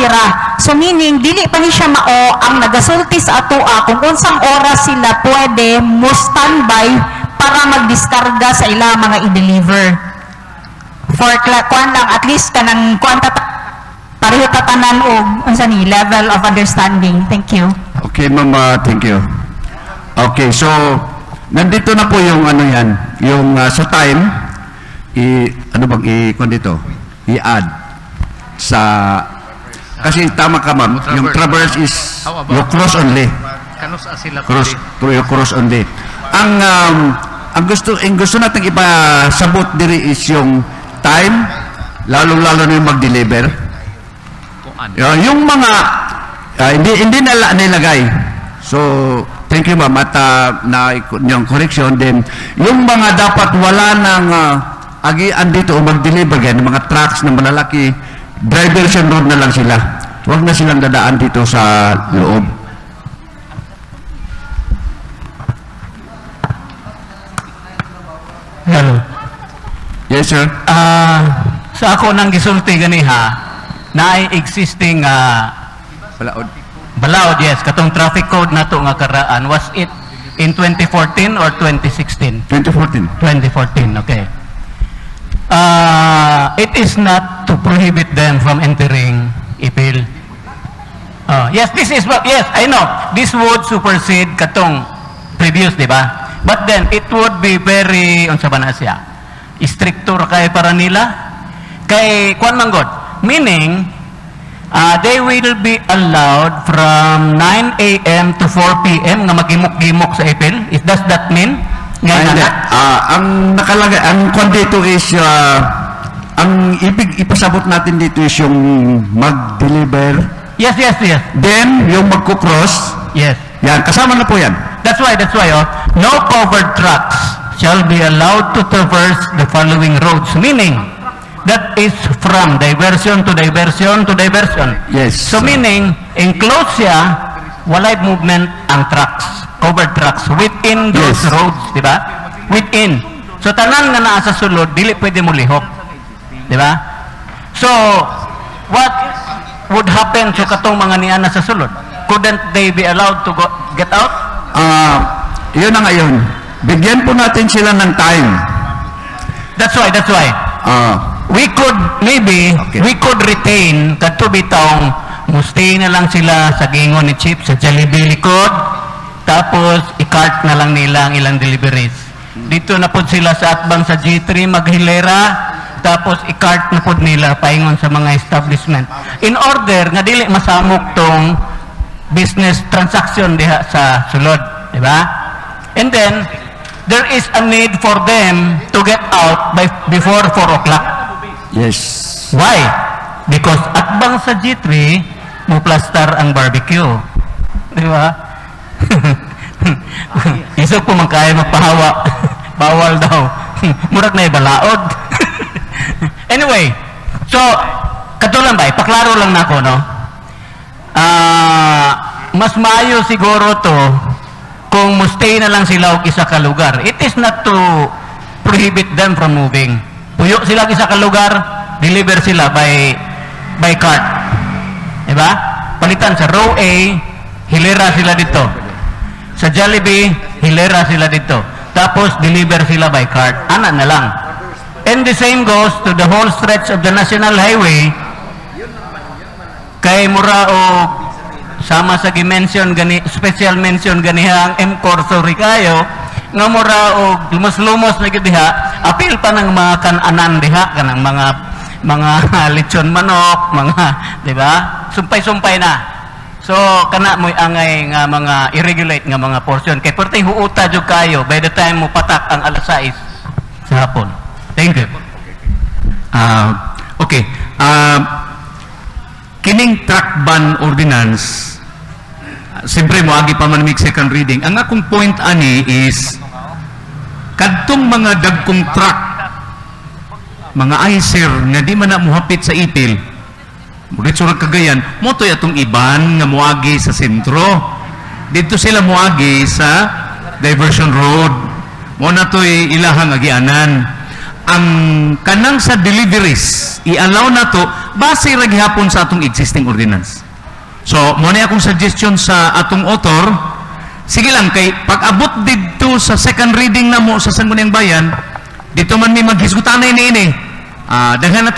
ra. So, meaning, dili pa ni siya mao ang nagasulti sa atoa kung unsang oras sila pwede mo standby para magdiskarga sa ila mga i-deliver. For kuan lang, at least kanang kuan pareho tatanan o unsa ni level of understanding. Thank you. Okay, mama, thank you. Okay, so nandito na po yung ano yan, yung sa time kuan dito, i-add sa kasi tama ka ma'am, yung traverse is yung cross only. Cross only. Ang gusto natin ipasabot diri is yung time, lalo na yung mag-deliver. Yung mga hindi na nilagay. So thank you ma'am at na yung correction din yung mga dapat wala nang agian dito o mag-deliver ganyan mga trucks na malalaki, diversion road na lang sila, huwag na silang dadaan dito sa loob. Hello. Yes sir. Sa ako nang gisulti ganiha na ay existing balaod, yes, katong traffic code na to nga karaan, was it in 2014 or 2016? 2014. 2014, okay. It is not to prohibit them from entering Ipil. Yes, this is what, yes, I know, this would supersede katong previous, di ba? But then, it would be very, unsa ba na siya? Strictor kay para nila? Kay, kuan man god, meaning, they will be allowed from 9 a.m. to 4 p.m. nga magimok-gimok sa Ipil. Does that mean? Ang nakalagay, ang kwan dito is, ang ibig ipasabot natin dito is yung mag-deliver. Yes. Then, yung magkukross. Yes. Yan, kasama na po yan. That's why, no covered trucks shall be allowed to traverse the following roads. Meaning, that is from diversion to diversion to diversion. Yes. So meaning, enclosed siya, walay movement ang trucks, covered trucks, within those roads, di ba? Within. So tanan nga naa sa sulod, dili pwede mo lihok. Di ba? So, what would happen sa katong mga niana sa sulod? Couldn't they be allowed to get out? Yun na ngayon. Bigyan po natin sila ng time. That's why. We could, maybe, we could retain, kato bitong, mustay na lang sila sa gingon ni Chief, sa Jollibee likod, tapos i-cart na lang nila ang ilang deliveries. Dito na po sila sa atbang sa G3, maghilera, tapos i-cart na po nila paingon sa mga establishment. In order, nga dili masamok tong business transaction diha sa sulod, di ba? And then, there is a need for them to get out before 4 o'clock. Yes. Why? Because atbang sa G3, mo plaster ang barbecue. Di ba? Isog po man kaya magpahawa. Bawal daw. Murag na ibalaod. Anyway, so, katulang ba? Paklaro lang na ako, no? Mas maayo siguro to kung mustay na lang sila og isa ka lugar. It is not to prohibit them from moving. Puyo sila og isa ka lugar, deliver sila by cart. Diba? Palitan sa row A, hilera sila dito. Sa Jollibee, hilera sila dito. Tapos deliver sila by cart. Ana na lang. And the same goes to the whole stretch of the National Highway. Kay mura o sama sa gi-mention gani, special mention ganiha ang M-Corps, sorry kayo, nga mura o lumos-lumos na diha, apil pa ng mga kananan diha, kanang mga lechon manok, mga, di ba? Sumpay-sumpay na. So, kana mo'y angay nga mga irregulate nga mga portion. Kay pertay huuta jud kayo by the time mo patak ang alas 6 sa hapon. Thank you. Okay. Kining truck ban ordinance, siyempre mo agi pa man mig second reading. Ang akong point ani is kadtong mga dagkong truck, mga ICER nga di man na muhapit sa ipil, mulit surag Cagayan, mo to'y atong iban nga muagi sa sentro. Dito sila muagi sa diversion road. Mo na to'y ilahang agianan. Ang kanang sa deliveries, i-allow na to base ra gihapon sa atong existing ordinance. So, mo na akong suggestion sa atong author, sige lang, kay pag-abot dito sa second reading na mo sa Sangguniang Bayan, dito man may maghisgutan na ini. Daghan na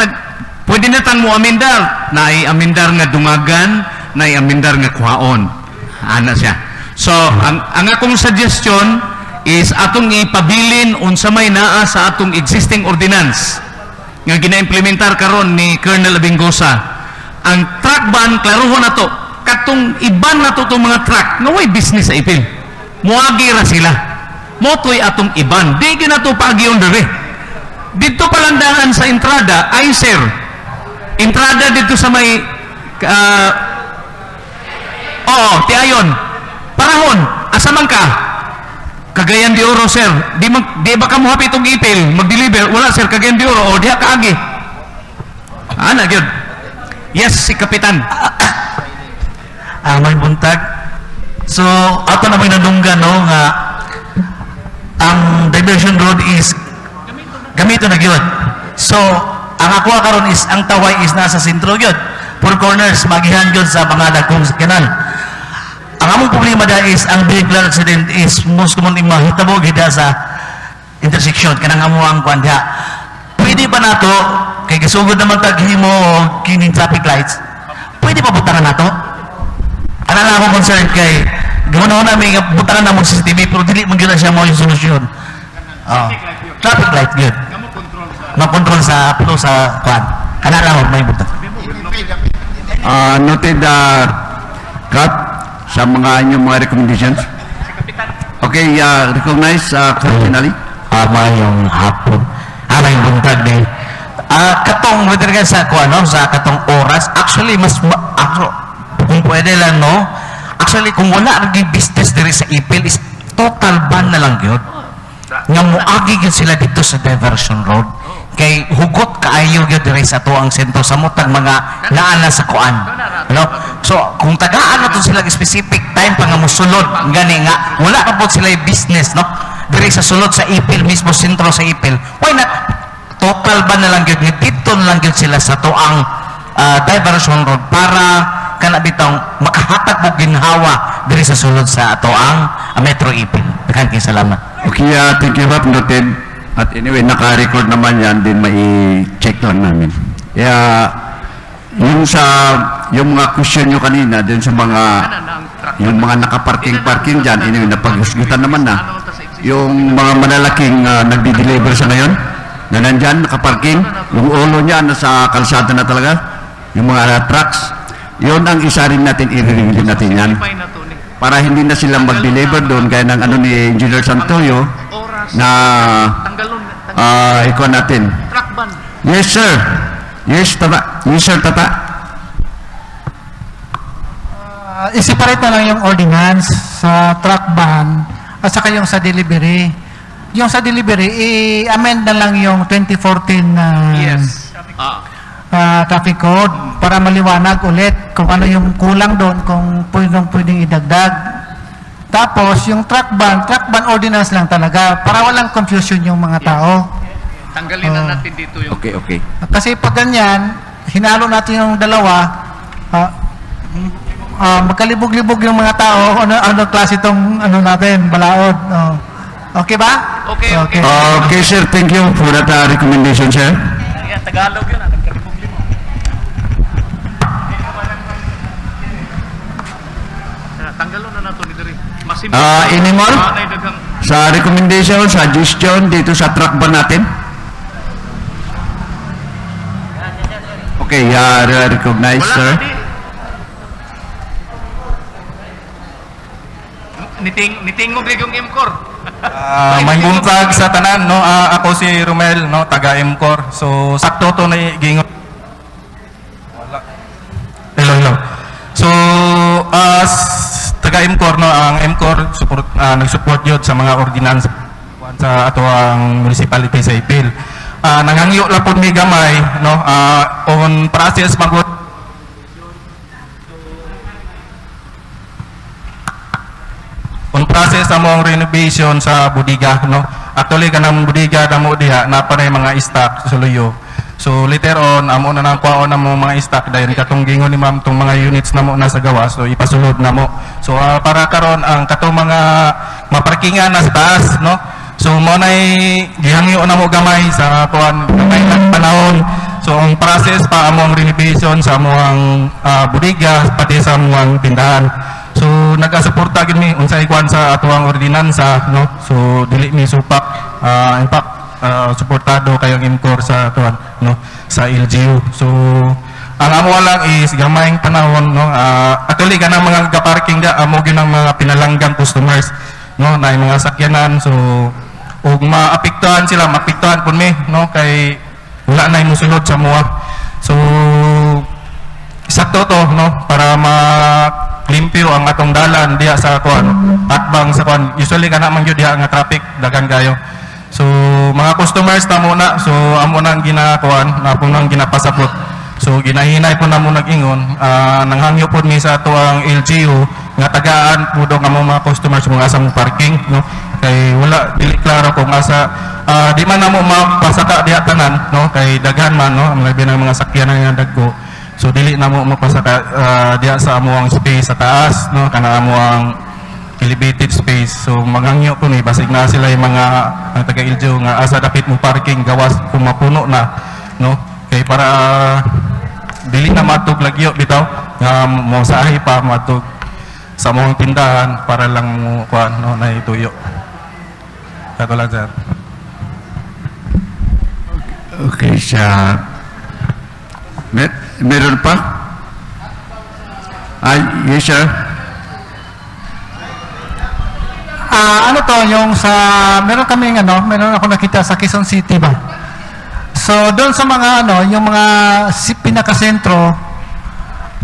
pwede na tang mo amendar. Amendar nga dungagan, amendar nga kuhaon. Ana siya. So, ang akong suggestion is atong ipabilin unsa may naa sa atong existing ordinance nga gina-implementar karon ni Colonel Abingosa. Ang truck ban, klaruhon na to. Katong iban na to itong mga truck nga way business sa ipil. Muagi ra sila. Motoy atong iban. Di na to pagi under dito palandangan sa entrada, ICER. Entrada dito sa may tiayon. Parahon, asa man ka? Cagayan de Oro, sir. Di ba ka muhapit itong ipil, mag-deliver? Wala, sir, Cagayan de Oro. O, diha kaagi. Ana, yun. Yes, si Kapitan. May buntag. So, ato na may nadunggan, no, nga ang diversion road is gamito na gyud. So, ang ako karon is ang taway is nasa sentro gyud. Four corners magihan gyud sa mga dagkong sakyanan. Ang among problema da is ang vehicular accident is most commonly mahitabo gida sa intersection kanang amo ang kuan diha. Pwede ba nato kay gisugod naman tag himo kining traffic lights? Pwede pa butangan nato? Ana na ako concerned kay gawon na may butangan na mo CCTV pero dili mo gyud siya mo yung solusyon. Traffic light gyud. Makontrol sa flow sa kuan. Ana lang may butang. Noted cut sa mga inyong mga recommendations. Okay, recognize personally. Yung hapon. Yung buntag din. Katong retirga sa kuan, no, sa katong oras, actually mas kung pwede lang, no. Actually kung wala agi business diri sa ipil is total ban na lang gyud. Nga muagi gyud sila dito sa diversion road. Kay hugot kaayo gyud diri sa tuang sentro sa mutag mga naana sa kuan. No? So kung tagaan na to sila specific time pa nga mosulod gani nga wala pa po sila business, no? Diri sa sulod sa ipil mismo sentro sa ipil. Why not total ban na lang gyud dito na lang gyud sila sa tuang diversion road para kana bitong makahatag og ginhawa diri sa sulod sa tuang Metro Ipil. Daghang salamat. Okay, thank you, Rap. Noted. At anyway, naka-record naman yan, din mai-check lang namin. Kaya, yung mga question nyo kanina, din sa mga, yung mga nakaparking-parking dyan, anyway, napag-husgutan naman na. Yung mga malalaking nagdi-deliver sa ngayon, na nandyan, nakaparking, yung ulo niya, nasa kalsada na talaga, yung mga trucks, yun ang isa rin natin, i-review natin yan. Para hindi na silang mag-deliver doon, gaya ng ano ni Engineer Santoyo, na ikuha natin. Yes, sir. Yes, tata. Yes, sir, tata. I-separate na lang yung ordinance sa truck ban at saka yung sa delivery. Yung sa delivery, i-amend na lang yung 2014 traffic code para maliwanag ulit kung ano yung kulang doon, kung pwedeng idagdag. Tapos yung truck ban ordinance lang talaga para walang confusion yung mga tao. Tanggalin na natin dito yung... Okay. Kasi pag ganyan, hinalo natin yung dalawa, magkalibog-libog yung mga tao, ano klase itong natin, balaod. Okay ba? Okay. Okay, sir. Thank you for that recommendation, sir. Yan, Tagalog yun. Nagkalibog-libog. Tanggalon na nato ni Diri. Any more? Sa recommendation, suggestion dito sa truck ban natin? Okay, recognize, sir. Niting mo yung MCOR. May buntag sa tanan, no? Ako si Romel, no? Taga MCOR. So, sakto to na gingon. Hello. So, as taga MCOR, no? Ang MCOR nag-support yun sa mga ordinance sa ato ang municipality sa Ipil. Nangangyo lang po may gamay, no? On process sa mong renovation sa budiga, no? Actually kanang budiga damo diha na pa mga stock sa luyo. So later on amo na nang kuwaon na mo mga stock dayon katong gingon ni ma'am tong mga units na mo na sa gawas, so ipasulod na mo. So para karon ang katong mga maparkingan na sa taas, no? So mo nay gihangyo na mo gamay sa tuwan gamay ng panahon. So ang process pa among renovation sa among budiga pati sa among tindahan. So nagasuporta gid mi unsay kwan sa atuang ordinansa, no? So dili mi supak in fact suportado kayong MCOR sa atuan, no? Sa LGU. So ang amo lang is gamayng panahon, no? Actually kanang mga ga-parking da amo gyud ang mga pinalanggang customers, no? Na mga sakyanan. So ug maapektuhan sila, maapektuhan pud mi, no? Kay wala na musulod sa mua. So sakto to, no? Para limpyo ang atong dalan diha sa kuan atbang sa kuan usually kana man gyud diha nga traffic dagan kayo. So mga customers tamo na, so amo nang ginakuan na po nang ginapasapot. So ginahinay po na mo nag-ingon, nanghangyo po mi sa ato ang LGU nga tagaan po do nga mga customers mga asa mo parking, no? Kay wala dili klaro kung asa di man namo mapasaka diha tanan, no? Kay daghan man, no? Ang labi ng mga sakyanan nga dagko. So dili na mo mapasaka diya sa amuang space sa taas, no? Kana amuang elevated space. So maghangyo po ni basig na sila yung mga ang taga-LGU nga asa dapit mo parking gawas kung mapuno na, no? Kay para dili na matug lagyo bitaw nga mo sahi pa matug sa mong tindahan para lang mo kuan, no, na ituyo. Kato lang, sir. Okay, siya. Meron pa? Yes, sir. Ano to, yung sa, meron ako nakita sa Quezon City ba? So, doon sa mga yung mga pinakasentro,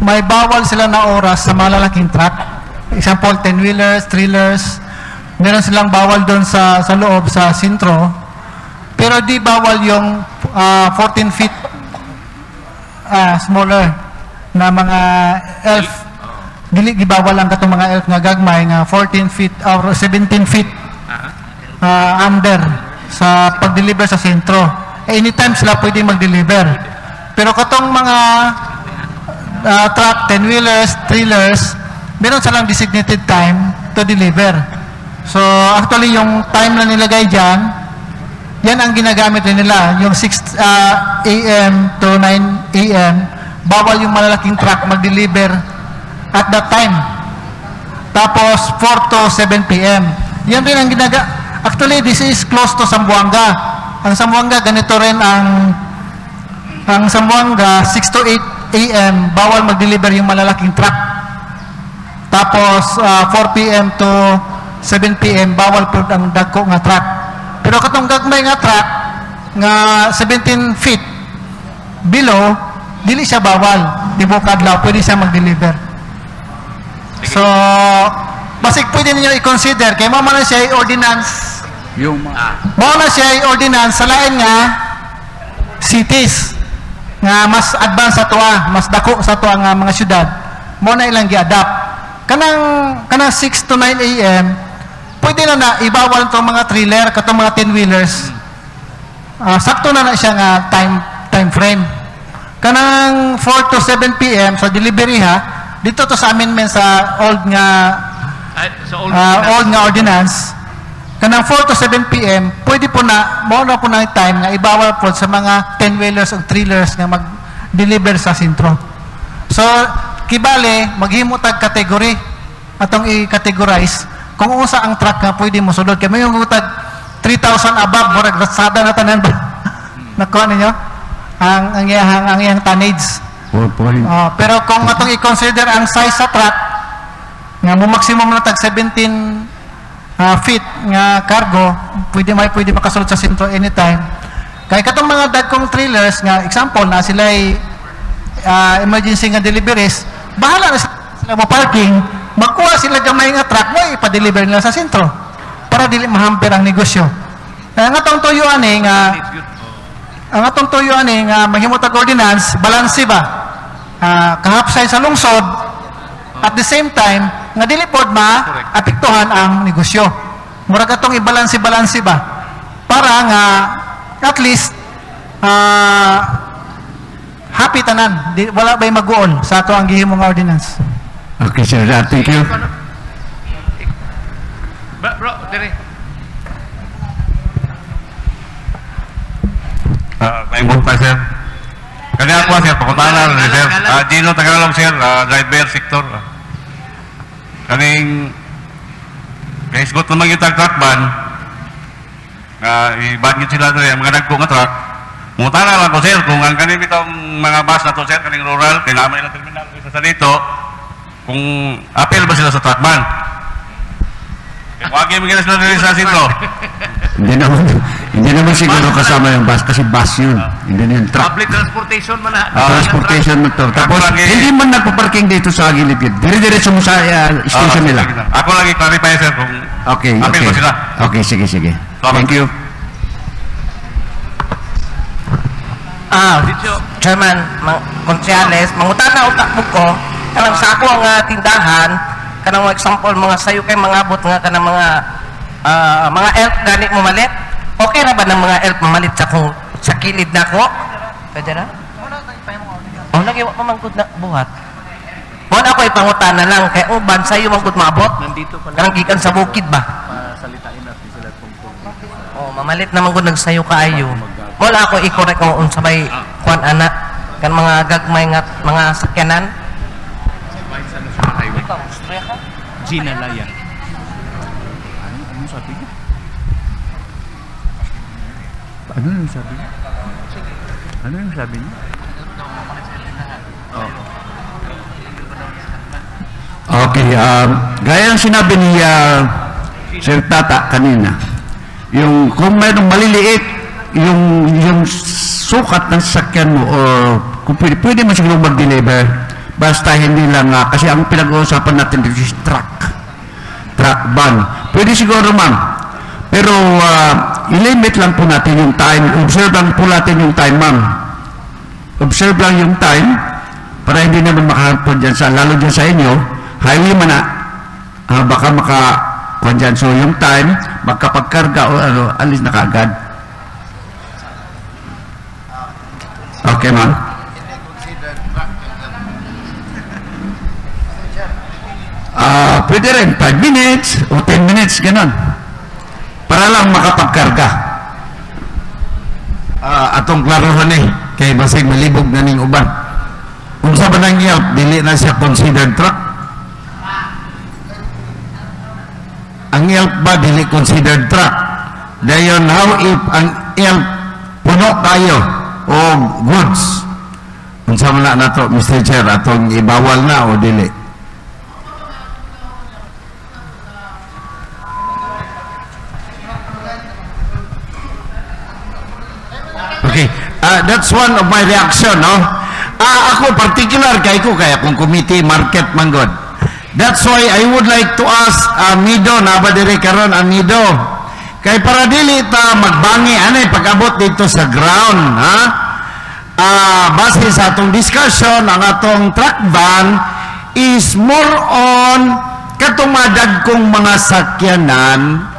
may bawal sila na oras sa malalaking truck. Example, 10-wheelers, 3-wheelers, meron silang bawal doon sa loob, sa sentro. Pero di bawal yung 14 feet smaller na mga elf. Dili gibawal ang katong mga elf nga gagmay nga 14 feet or 17 feet under sa pag-deliver sa sentro. Anytime sila pwede mag-deliver. Pero katong mga truck, 10-wheelers, 3-wheelers, meron silang designated time to deliver. So actually yung time na nilagay dyan, yan ang ginagamit rin nila. Yung 6 a.m. to 9 a.m. bawal yung malalaking truck mag-deliver at that time. Tapos 4 to 7 p.m. Yan rin ang actually this is close to Zamboanga. Ang Zamboanga ganito rin ang Zamboanga 6 to 8 a.m. bawal mag-deliver yung malalaking truck. Tapos 4 p.m. to 7 p.m. bawal po ang dagko nga truck. Pero katong gagmay nga truck nga 17 feet below, dili siya bawal. Tibuok adlaw pwede siya mag-deliver. So, basig pwede niyo i-consider kay mao na siya ordinance. Mao na siya ordinance sa lain nga cities nga mas advanced sa tuwa, mas dako sa tuwa nga mga syudad. Mao na ilang gi-adapt. kanang 6 to 9 a.m. pwede na ibawal itong mga trailer katong mga 10-wheelers. Sakto na siya nga time frame. Kanang 4 to 7 p.m. sa delivery ha, dito to sa amendment sa old nga ordinance. Kanang 4 to 7 p.m. pwede po na muna po na time nga ibawal po sa mga 10-wheelers o trailers nga mag-deliver sa sentro. So kibale maghimo tag category atong i-categorize kung usa ang truck nga pwede mo sulod kay may tag 3,000 above murag rasada na tanan ba nakuha ninyo ang iyang tonnage. Pero kung atong i-consider ang size sa truck nga mo maximum na tag 17 feet nga cargo pwede makasulod sa sentro anytime. Kay katong mga dagkong trailers nga example na sila emergency nga deliveries, bahala na sila mo parking, magkuha sila gamay nga truck mo ipa-deliver nila sa sentro para dili mahamper ang negosyo. Ang atong tuyuan nga mahimutag ordinance balanse ba kahapsay sa lungsod at the same time nga dili pod maapektuhan ang negosyo. Murag atong ibalanse ba para nga at least happy tanan, wala ba'y mag-uol sa ato ang gihimo nga ordinance. Okay, sir. Thank you. Bro, dire. May mong sir. Kanya ako, sir. Pakutanan, sir. Gino, Tagalog, sir. Driver sector. Kaning kaisgot naman yung truck ban. I-ban sila rin. Mga nagpo nga truck. Mutana lang ko, sir, kung ang kanin itong mga bus na to, sir, kaning rural, kailangan ilang terminal sa dito, kung apel ba sila sa truck ban? Huwag yung mga sila rin sa sito. Hindi naman siguro kasama yung bus, kasi bus yun. Hindi na yung truck. Public transportation man na. Transportation mo to. Tapos, hindi man nagpa-parking dito sa Gilip yun. Dire-diretso mo sa station nila. Ako lang i-clarify, sir, kung apel ba sila. Okay, sige. Thank you. Chairman, konsyales, mangutana utak mo ko, kanang sa ako ang tindahan, kanang mga example, mga sayo kay mga abot nga, kanang mga elf gani mo malit, okay na ba ng mga elf mamalit sa kilid na ko? Pwede na? Lagi mo mamangkod na buhat. Wala ako ipangutana lang, kaya uban sayo mangkod maabot, kanang gikan sa bukid ba? Mamalit naman ko nagsayo kaayo. Wala ako i-correct kung sabay kuan anak kan mga gagmay nga mga sakyanan. Gina Laya. Ano yung sabi niya? Okay, gaya ng sinabi ni Sir Tata kanina, yung kung mayroong maliliit yung sukat ng sasakyan mo o kung pwede mo siguro mag-deliver basta hindi lang kasi ang pinag-uusapan natin dito is truck ban. Pwede siguro ma'am, pero i-limit lang po natin yung time, observe lang po natin yung time ma'am, observe lang yung time para hindi naman makaharapon dyan lalo dyan sa inyo highway man baka makakuhan dyan, so yung time magkapagkarga o alis na kaagad. Okay, ma'am. Pwede rin 5 minutes o 10 minutes, ganun. Para lang makapagkarga. Atong klarohan kay basig malibog na ning uban. Unsa ba nang yelp, dili na siya considered truck? Ang yelp ba dili considered truck? Dayon, how if ang yelp puno tayo o goods? Unsa man na nato, Mr. Chair, atong ibawal na o dili? Okay, that's one of my reaction, no? Ako particular kay akong committee market manggod. That's why I would like to ask Amido, nabadiri karon Amido, kay para dili ta magbangi anay pag-abot dito sa ground, ha? Base sa atong discussion, ang atong truck ban is more on katumadag kong mga sakyanan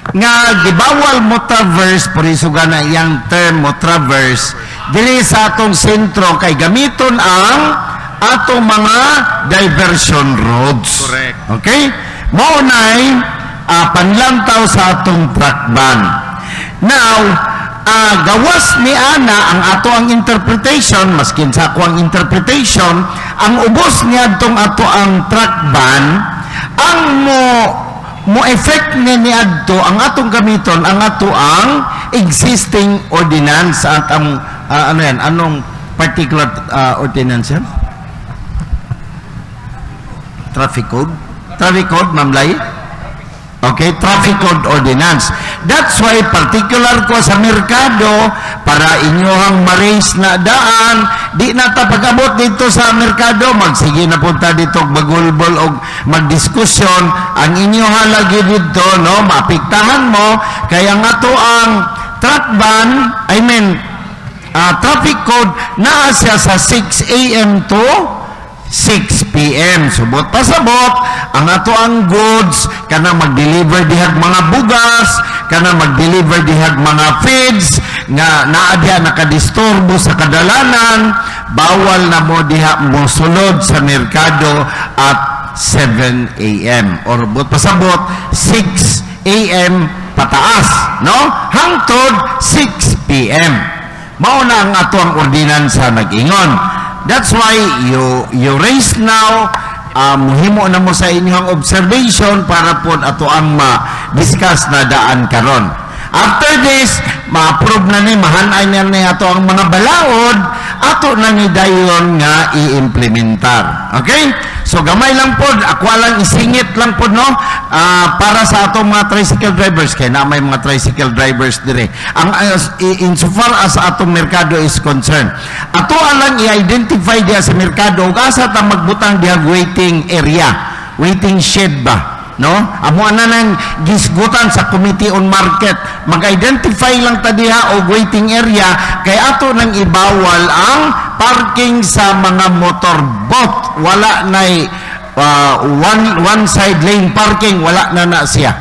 nga gibawal mo traverse, puriso gana yung term mo traverse, dili sa atong sentro kay gamiton ang atong mga diversion roads. Correct. Okay? Maunay, panlantaw sa atong truck ban. Now, gawas ni Ana ang ato ang interpretation, maskin sa ako ang interpretation, ang ubos niya itong ato ang truck ban, ang mo effect ni adto ang atong gamiton, ang ato ang existing ordinance at ang ano yan, anong particular ordinance yan? Traffic code, Ma'am Lai? Okay, traffic code ordinance. That's why particular ko sa merkado para inyohang ma-raise na daan, di na ta pag-abot dito sa merkado, magsige na punta dito magulbol o magdiskusyon, ang inyoha lagi dito, no, maapektahan mo, kaya nga to ang truck ban, traffic code naa siya sa 6 a.m. to 6 p.m. Subot pasabot ang ato ang goods kana mag-deliver dihag mga bugas, kana mag-deliver dihag mga feeds nga naa diha nakadisturbo sa kadalanan, bawal na mo diha mo sulod sa merkado at 7 a.m. or but pasabot 6 a.m. pataas, no? Hangtod 6 p.m. Mao na ang ato ang ordinansa nag-ingon. That's why you raise now, muhimo na mo sa inyong observation para po ato ang ma-discuss na daan karon. After this, ma-approve na ni, mahanay na ato ang mga balaod, ato na ni dayon nga i-implementar. Okay? So gamay lang po, ako lang isingit lang po, no? Para sa atong mga tricycle drivers, kaya na may mga tricycle drivers dire. Insofar as atong merkado is concerned, ato lang i-identify diya sa merkado, asa ta magbutang diya waiting area, waiting shed ba? No? Amo na nang gisgutan sa Committee on Market, mag-identify lang ta diha og waiting area, kay ato nang ibawal ang parking sa mga motorboat. Wala na one side lane parking, wala na siya.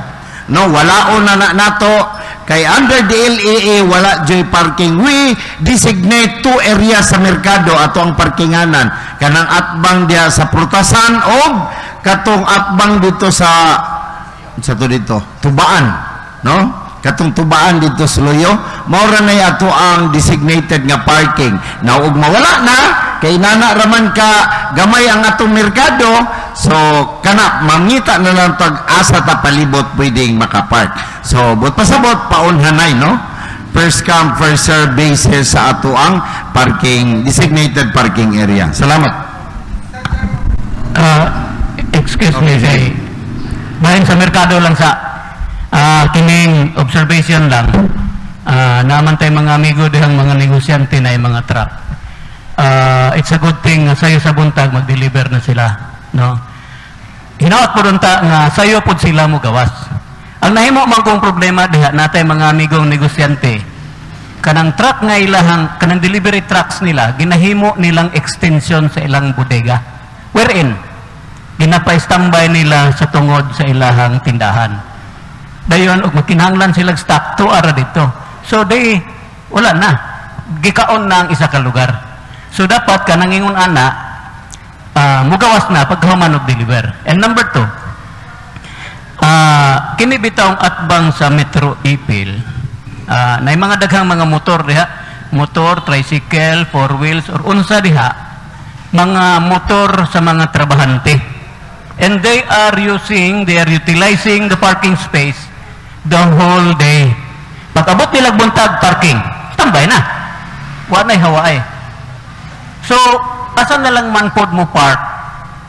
No, wala na nato kay under the LAA wala joy parking. We designate 2 areas sa merkado ato ang parkinganan, kanang atbang diha sa Prutasan o katong atbang dito sa dito Tubaan, no? Katong Tubaan dito sa Loyo, maura na ato ang designated nga parking. Now ug mawala na kay nana raman ka gamay ang atong merkado, so kana mamita na lang tag asa ta palibot pwedeng makapark. So but pasabot paunhanay, no? First come first serve basis sa ato ang parking, designated parking area. Salamat. Excuse me, say, bahin sa merkado lang sa kining observation lang, naman tayo mga amigo dihang mga negosyante na yung mga truck. It's a good thing na sayo sa buntag mag-deliver na sila, no? Hinawat po rin nga sayo po sila mo gawas. Ang nahimo man kong problema diha natay mga amigong negosyante, kanang truck nga ilahang, kanang delivery trucks nila, ginahimo nilang extension sa ilang bodega. Wherein, ginapa-standby nila sa tungod sa ilahang tindahan. Dayon, og makinahanglan silang stock, 2 ara dito. So, wala na. Gikaon na ang isa ka lugar. So, dapat ka nangingon ana, mugawas na pagkahuman og deliver. And number 2, kinibitawng atbang sa Metro Ipil, na mga daghang mga motor diha, motor, tricycle, 4 wheels, or unsa diha, mga motor sa mga trabahante. And they are utilizing the parking space the whole day. Pag-abot nilang buntag parking, tambay na. Wanay hawaay. So, asan na lang man pod mo park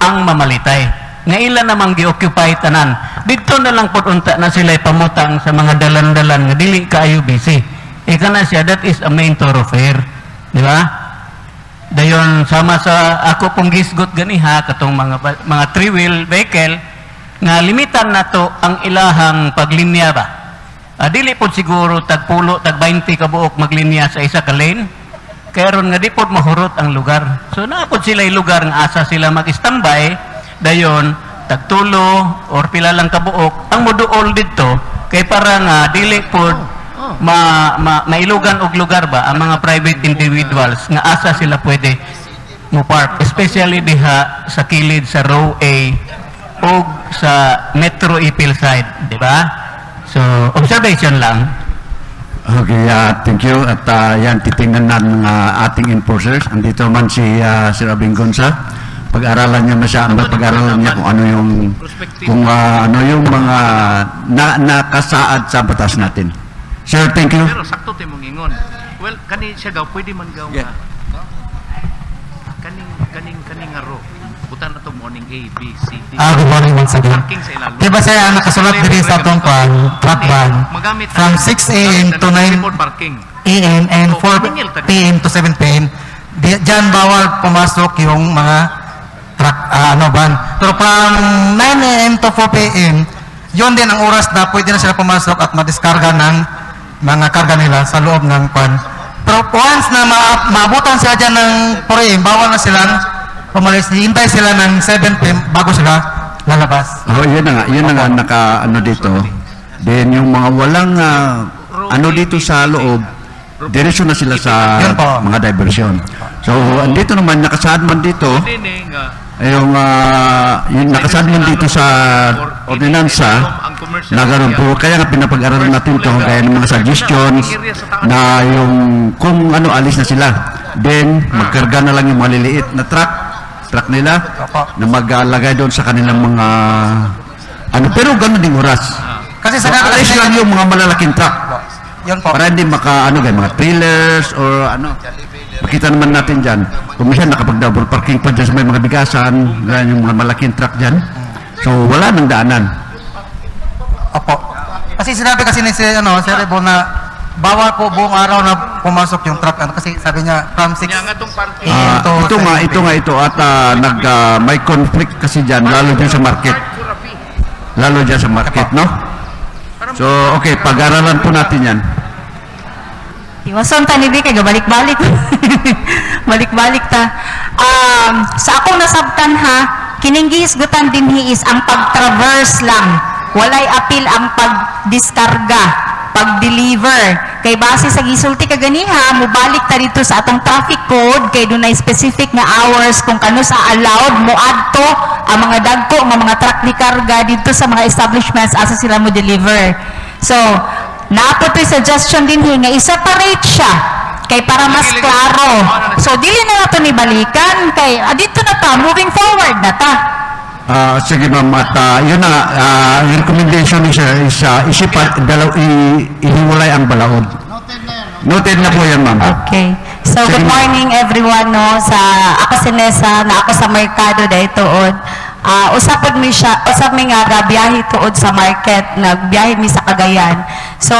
ang mamalitay. Nga ilan namang gi-occupy tanan. Dito na lang pod unta na sila pamutang sa mga dalan-dalan nga dili kaayo busy. Ika na siya, that is a main thoroughfare. Di ba? Dayon sama sa ako pong gisgot ganiha katong mga 3-wheel vehicle nga limitan nato ang ilahang paglinya ba. Dili pod siguro tag 10 tag 20 ka buok maglinya sa isa ka lane. Kaya ron nga di pod mahurot ang lugar. So naapod sila yung lugar nga asa sila mag-standby dayon tagtulo or pila lang kabuok ang moduol dito kay para nga dili pod mailugan og lugar ba ang mga private individuals nga asa sila pwede mo park, especially diha sa kilid sa row A o sa Metro Ipil side, di ba? So, observation lang. Okay, thank you. At yan, titingnan na ng ating enforcers. Andito man si Sir Abing Gonza. Pag-aralan niya pag-aralan niya kung ano yung mga nakasaad sa batas natin. Sir, thank you. Pero sakto tayo mong ingon. Well, kani siya gaw, pwede man gaw nga. Kaning nga ro. Butan na to morning A, B, C, D. Good morning once again. Parking sa ilalo. Diba sir, nakasulat diri sa atong truck ban from 6 a.m. to 9 a.m. and 4 p.m. to 7 p.m. Diyan bawal pumasok yung mga truck, van. Pero from 9 a.m. to 4 p.m. yun din ang oras na pwede na sila pumasok at madiskarga ng mga karga nila sa loob ng pan. Pero once na maabutan sila dyan ng 4 a.m. bawal na silang pumalis, hihintay sila ng 7 p.m. bago sila lalabas. Yun na nga, dito. Then yung mga walang dito sa loob, diretso na sila sa mga diversion. So, andito naman, nakasaad man dito, yung nakasaad man dito sa ordinansa, na gano'n po. Kaya nga pinapag-aralan natin ito, kaya ng mga suggestions, na yung kung alis na sila. Then, magkarga na lang yung mga liliit na truck nila na maglagay doon sa kanilang mga pero gano'n ding oras. Kasi sa alis lang yung mga malalaking truck. Yun po. Para hindi mga trailers or makita naman natin dyan. Kung minsan nakapag-double parking pa dyan sa may mga bigasan, yung mga malaking truck dyan. So wala nang daanan. Opo. Kasi sinabi kasi ni Sir Rebo na bawal po buong araw na pumasok yung truck. Kasi sabi niya from 6 ito at may conflict kasi dyan, lalo dyan sa market. No? So, okay, pag-aralan po natin yan. Iwason ta ni kay balik-balik. Balik-balik ta. Sa akong nasabtan ha, kining gihisgutan din is ang pag-traverse lang. Walay apil ang pag-diskarga, pag-deliver. Kay base sa gisulti kaganiha, mubalik ta dito sa atong traffic code kay dunay specific nga hours kung kano sa allowed mo adto ang mga dagko nga mga truck ni karga dito sa mga establishments asa sila mo deliver. So, naapot suggestion din nga i-separate siya kay para mas klaro. So, dili na nato ni balikan kay dito na ta, moving forward na ta. Sige ma'am, at yun na, recommendation is ihiwalay ang balaod. Noted na po yan ma'am. Okay. So, good morning everyone, no, ako si Nessa, na ako sa merkado dahil tuod. Usap mi nga gabiyahe tuod sa market, nagbiyahe mi sa Cagayan. So,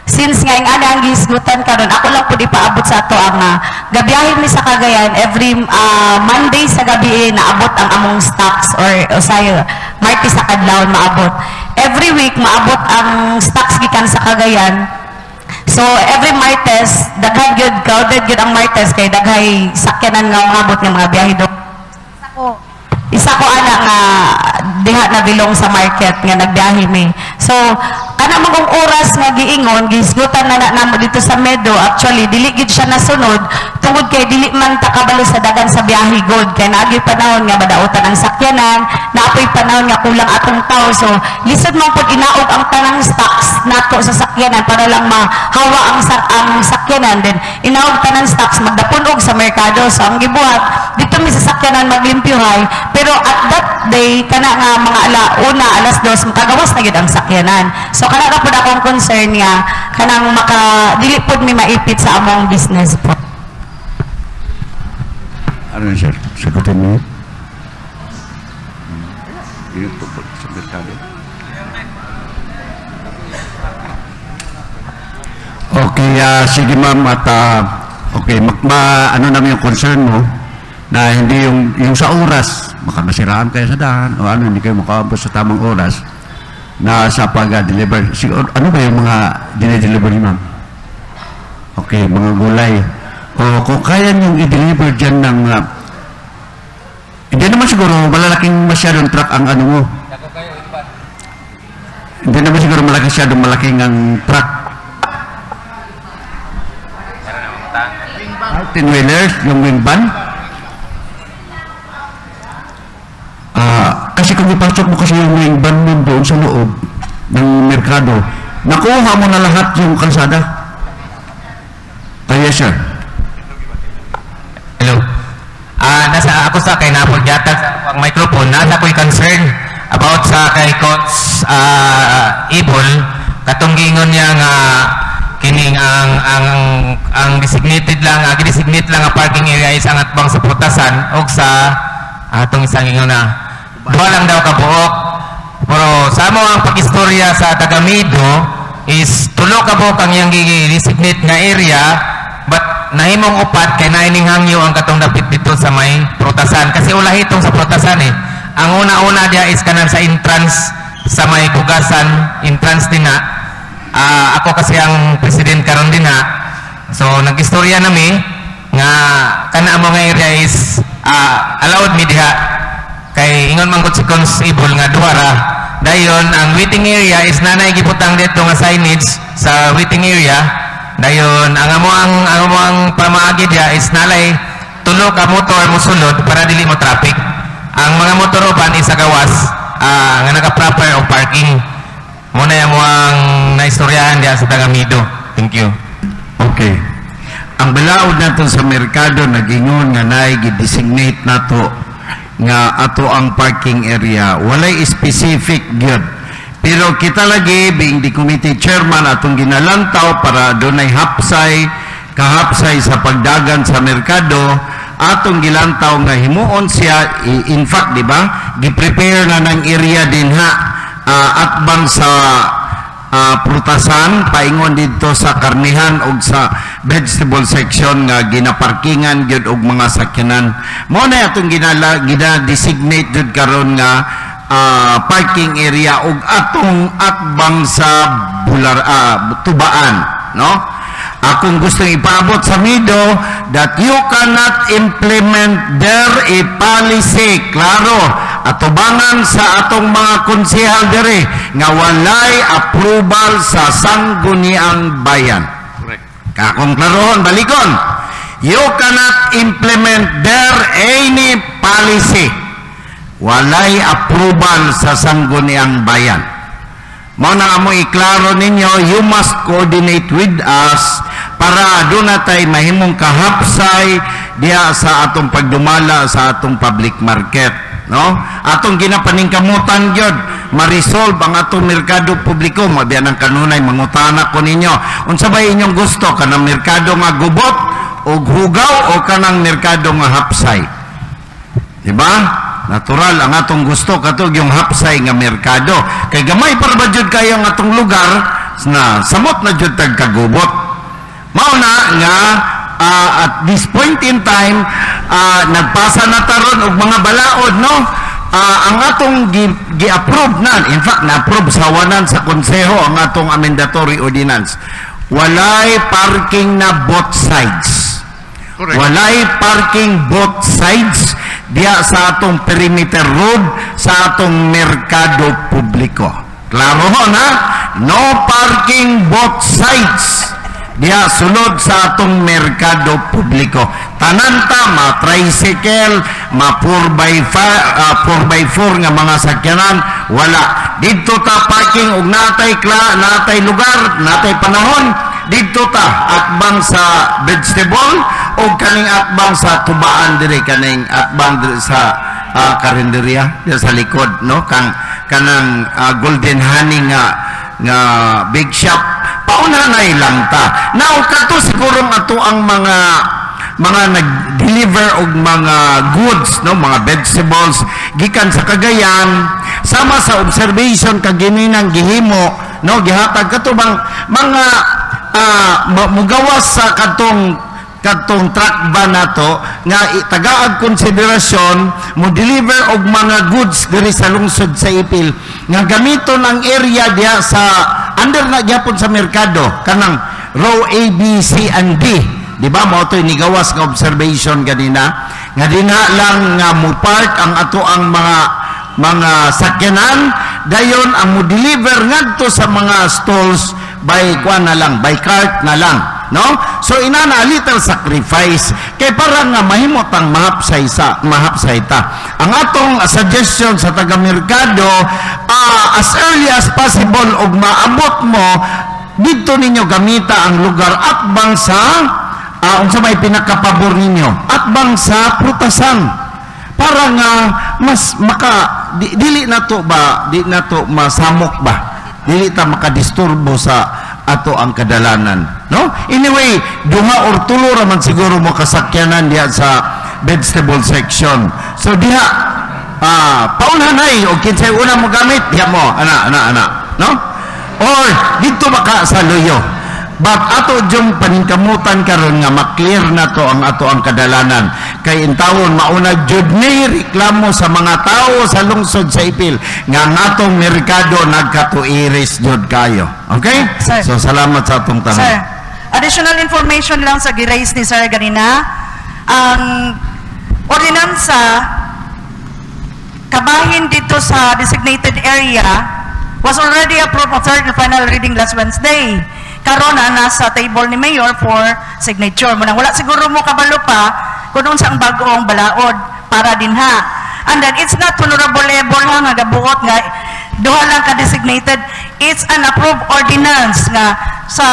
since nga yung ang gihisgutan karon, ako lang po di paabot sa ato ang gabiyahe mi sa Cagayan every Monday sa gabi naabot ang among stocks or sayo Martes sa kadlawon maabot. Every week maabot ang stocks gikan sa Cagayan. So every Martes daghan gyud crowded gyud ang Martes kay daghay sakyanan nga maabot ng mga biyahe do. Isa ko ana nga diha na bilong sa market nga nagbiyahe mi. So kana magong oras nga giingon gihisgutan na namo dito sa Medo, actually dili gid siya nasunod tungod kay dili man ta kabalo sa dagan sa biyahe god kay naagi panahon nga madaotan ang sakyanan, naapoy panahon nga kulang atong tao. So lisod man pud inaog ang tanang stocks nato sa sakyanan para lang mahawa ang sakyanan, then inaog tanang stocks magdapunog sa merkado. So ang gibuhat dito mi sa sakyanan maglimpyuhay, pero at that day kana nga mga alas 2 makagawas na gid ang sakyanan. So kana ra pud akong concern nga kanang dili pud mi maipit sa among business po. Ano sir? Sagutin mo. Yun po sa merkado. Okay, sige ma'am, at okay, namin yung concern mo na hindi yung sa oras, baka masiraan kayo sa daan o hindi kayo makaabot sa tamang oras na sa pag-deliver. Ano ba yung mga dinideliver ni ma'am? Okay, mga gulay. O kung kaya niyong i-deliver dyan ng Hindi naman siguro malalaking masyadong truck ang ano mo. Hindi naman siguro masyadong malaking ang truck. 10-wheelers, yung wing van. Kasi kung ipasok mo kasi yung wing van mo doon sa loob ng merkado, nakuha mo na lahat yung kalsada. Yes, sir. Hello. Nasa ako sa kay napol yata ang microphone, nasa ko'y concern about sa kay Coach Ibol, katong gingon niya nga kining ang designated lang, designate lang ang parking area is ang atbang sa putasan o sa atong isang gingon na duha lang daw ka buok. Pero sa mo ang pag-istorya sa Tagamido is tulo ka buok ang iyang designate nga area, but nahimong upat kay naining hangyo ang katong dapit dito sa may prutasan kasi ulahi itong sa prutasan eh. Ang una-una dia is kanan sa entrance sa may Bugasan, entrance din na. Ako kasi ang president karon din ha. So nag-istorya nami nga kana mo nga area is allowed me diha kay ingon man gud si Constable nga duha dayon ang waiting area is nanay giputang dito nga signage sa waiting area. Dayon ang amo ang pamaagi dia is nalay tulo ka motor mo sulod para dili mo traffic. Ang mga motor uban is sa gawas nga naka-proper o parking. Muna yung ang naistoryahan diya sa Tagamido. Thank you. Okay. Ang balaod nato sa merkado nag-ingon nga na-designate nato nga ato ang parking area. Walay specific gyud. Pero kita lagi being the committee chairman atong ginalantaw para dunay kahapsay sa pagdagan sa merkado atong gilantaw nga himuon siya in fact di ba gi-prepare na ng area din ha atbang sa prutasan paingon dito sa karnihan og sa vegetable section nga ginaparkingan gyud og mga sakyanan mo na atong gina-designate jud karon nga parking area og atong atbang sa tubaan no. Akong gustong ipaabot sa Mido that you cannot implement their a policy klaro atubangan sa atong mga konsehal diri nga walay approval sa sangguniang bayan. Kakong klarohon balikon, you cannot implement their any policy walay approval sa sangguniang bayan. Mao na amo iklaro ninyo, you must coordinate with us para doon natay mahimong kahapsay diya sa atong pagdumala sa atong public market, no? Atong ginapaningkamutan gyud ma-resolve ang atong merkado publiko. Mabiyan ang kanunay mangutana ko ninyo unsa ba inyong gusto, kanang merkado nga gubot o hugaw o kanang merkado nga hapsay, di ba? Natural ang atong gusto katog yung hapsay nga merkado kay gamay para ba jud kayo ang atong lugar na samot na jud tag kagubot. Mao na nga at this point in time nagpasa na taron og mga balaod no. Ang atong gi-approve na, in fact na-approve sa wanan sa konseho ang atong amendatory ordinance. Walay parking na both sides. Correct. Walay parking both sides diya sa atong perimeter road sa atong merkado publiko. Klaro ho na? No parking both sides diya sulod sa atong merkado publiko. Tananta ma-tricycle, ma-4x4 nga mga sakyanan, wala. Dito ta parking og natay lugar, natay panahon, dito ta atbang sa vegetable o kaning atbang sa tubaan diri, kaning atbang diri sa karinderya diri sa likod no, kanang Golden Honey nga big shop pauna na ilang ta. Now kato siguro ato ang mga nag-deliver og mga goods no, mga vegetables gikan sa Cagayan sama sa observation kagininang gihimo no, gihatag kato bang mga mugawas sa katong truck van nato nga tagaag konsiderasyon mo deliver og mga goods diri sa lungsod sa Ipil nga gamiton ang area diya sa under na gyapon sa merkado kanang row A, B, C and D, di ba mo to inigawas nga observation ganina nga dinha lang nga mo-park ang ato ang mga sakyanan, dayon ang mo-deliver ngadto sa mga stalls by kuan na lang, by cart na lang, no? So inana little sacrifice kay para nga mahimot ang mahapsay ta. Ang atong suggestion sa taga-merkado, as early as possible og maabot mo dito ninyo gamita ang lugar atbang sa unsa may pinakapabor ninyo, atbang sa prutasan, para nga mas dili na to masamok ba, dili ta makadisturbo sa ato ang kadalanan, no? Anyway, duha or tulo raman siguro mo kasakyanan diha sa vegetable section. So diha paunhanay o kinsay una mo gamit diha mo ana, no? Or dito baka sa luyo. But ato jung paningkamutan karon nga maklear na to ang ato ang kadalanan. Kay intawon mauna jud ni reklamo sa mga tao sa lungsod sa Ipil nga ang atong merkado nagkatuiris jud kayo. Okay? Sir. So salamat sa atong tanong. Sir, additional information lang sa gi-raise ni Sir ganina. Ang ordinansa kabahin dito sa designated area was already approved of third and final reading last Wednesday. Karon na nasa table ni Mayor for signature. Munang wala siguro mo kabalo pa kung sa ang bagong balaod para dinha. And then it's not tolerable nga gabuot nga duha lang ka-designated. It's an approved ordinance nga sa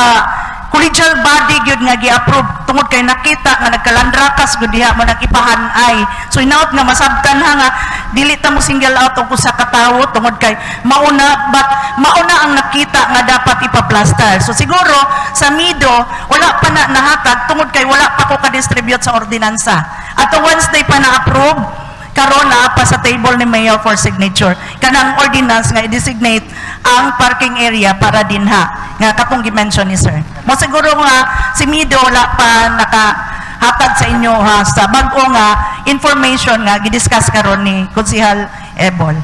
collegial body gyud nga gi-approve tungod kay nakita nga nagkalandrakas gud diha mo nag-ipahanay. So inaot nga masabtan nga dili ta mo single out og usa ka tawo tungod kay mauna ang nakita nga dapat ipa-plaster. So siguro sa Mido wala pa na nahatag tungod kay wala pa ko ka-distribute sa ordinansa. Ato Wednesday pa na-approve karon na pa sa table ni Mayor for signature kanang ordinance nga i-designate ang parking area para dinha nga katong gi-mention ni Sir. Mo siguro nga si Mido wala pa nakahatag sa inyo sa bag-o nga information nga gi-discuss karon ni Konsehal Ebol.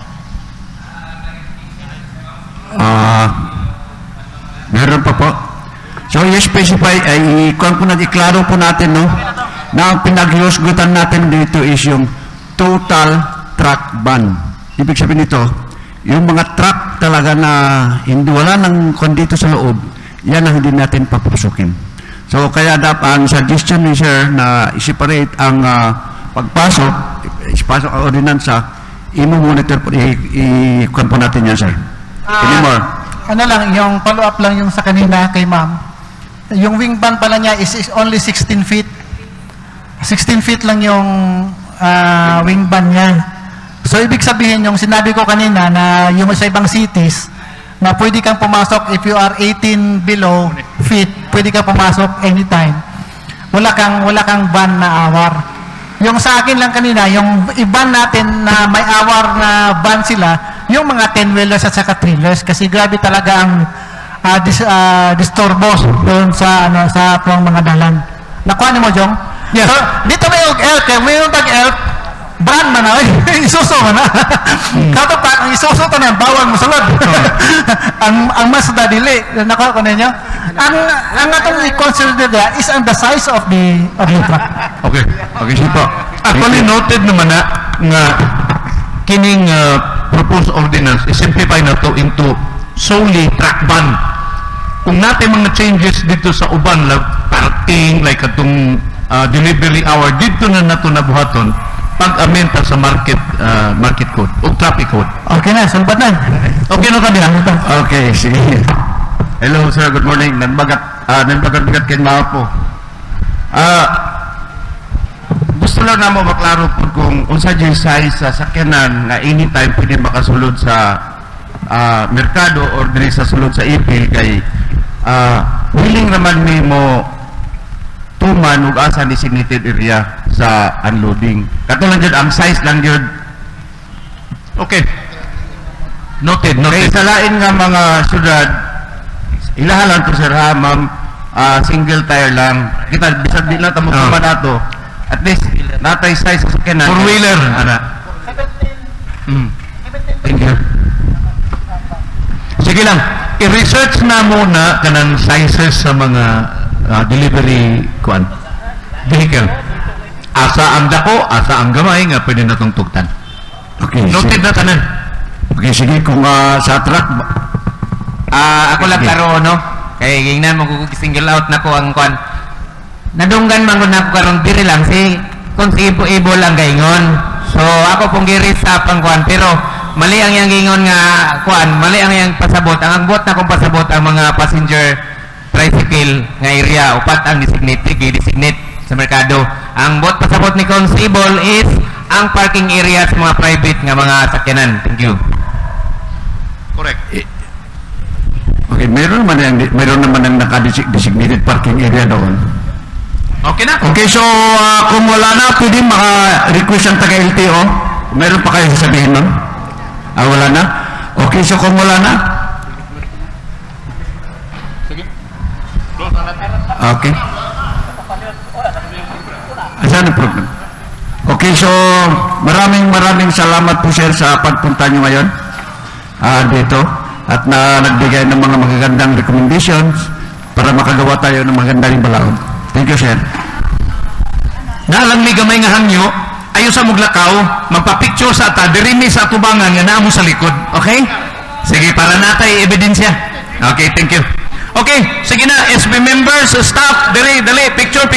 Meron pa po. So i-specify ay kung po nag-iklaro po natin, no, na ang pinag-iusgutan natin dito is yung total truck ban. Ibig sabihin nito, yung mga truck talaga na hindi wala nang kondito sa loob, yan ang hindi natin papasukin. So kaya dapat ang suggestion ni Sir na i-separate ang pagpasok ang ordinansa, i-monitor po, i-kuhan po natin yan, Sir. Anymore? Ano lang, yung follow-up lang yung sa kanina kay ma'am. Yung wing ban pala niya is only 16 feet. 16 feet lang yung wing ban niya. So, ibig sabihin, yung sinabi ko kanina na yung sa ibang cities, na pwede kang pumasok if you are 18 below feet, pwede kang pumasok anytime. Wala kang ban na awar. Yung sa akin lang kanina, yung iban natin na may awar na ban sila, yung mga 10-wheelers at saka 3-wheelers, kasi grabe talaga ang disturbos doon sa mga dalan. Nakuha ni mo, Jong? Yes. So, dito may elk, may yung tag-elk, ban man na, isuso man na. Kato pa, ang isuso to na, bawal mo sulod. ang mas dadili, nakuha ko ninyo. Ang atong i-consider there is on the size of the truck. Okay, sipo. Actually noted naman na nga kining proposed ordinance is simplify na to into solely truck ban. Kung natin mga changes dito sa uban, like parking, like atong delivery hour, dito na nato nabuhaton pag-amenta sa market code o traffic code. Okay na, sulbat na. Okay na kami. Okay, sige. Hello, sir. Good morning. Nanbagat kayo mga po. Gusto lang na mo maklaro po kung unsa dyan size sa sakyanan na anytime pwede makasulod sa merkado or dili sa sulod sa ipil kay willing naman ni mo tuman ug asa designated area sa unloading. Katulad dyan, ang size lang dyan. Okay. Noted. Kaya sa lain nga mga syudad, ilahalan to sir ha, ma'am, single tire lang. Kita, bisag di lang tamang nato. At least, natay size sa sakyanan. 4-wheeler. Thank you. Sige lang, i-research na muna kanang sizes sa mga delivery vehicle. asa ang dako, asa ang gamay nga pwede natong tugtan. Okay. Noted na tanan. Okay, sige, kung sa truck, ako lang karo, no? Kaya gingnan mo ko single out na ko ang kwan. Nadunggan man ko na ko karong diri lang si kung si ibo lang gaingon. So ako pong giris up ang kwan, pero mali ang yang gingon nga kwan, mali ang yang pasabot. Ang bot na kung pasabot ang mga passenger tricycle nga area, upat ang designate sa merkado. Ang bot pasabot ni Constable is ang parking area sa mga private nga mga sakyanan. Thank you. Correct. okay, meron naman ang naka-designated parking area doon. Okay na? Okay, so kung wala na, pwede maka-request ang taga-LTO. Meron pa kayo sasabihin nun? Wala na? Okay, so kung wala na? Okay. Saan ang problem? Okay, so maraming salamat po sir sa pagpunta nyo ngayon dito at nagbigay ng mga magagandang recommendations para makagawa tayo ng magandang balaod. Thank you, sir. Nalang may gamay nga hangyo, ayo sa muglakaw, magpa-picture sa ata, dirimi sa tubangan nga naamo sa likod. Okay? Sige, para natay ebidensya. Okay, thank you. Okay, sige na, SB members, staff, dali, picture.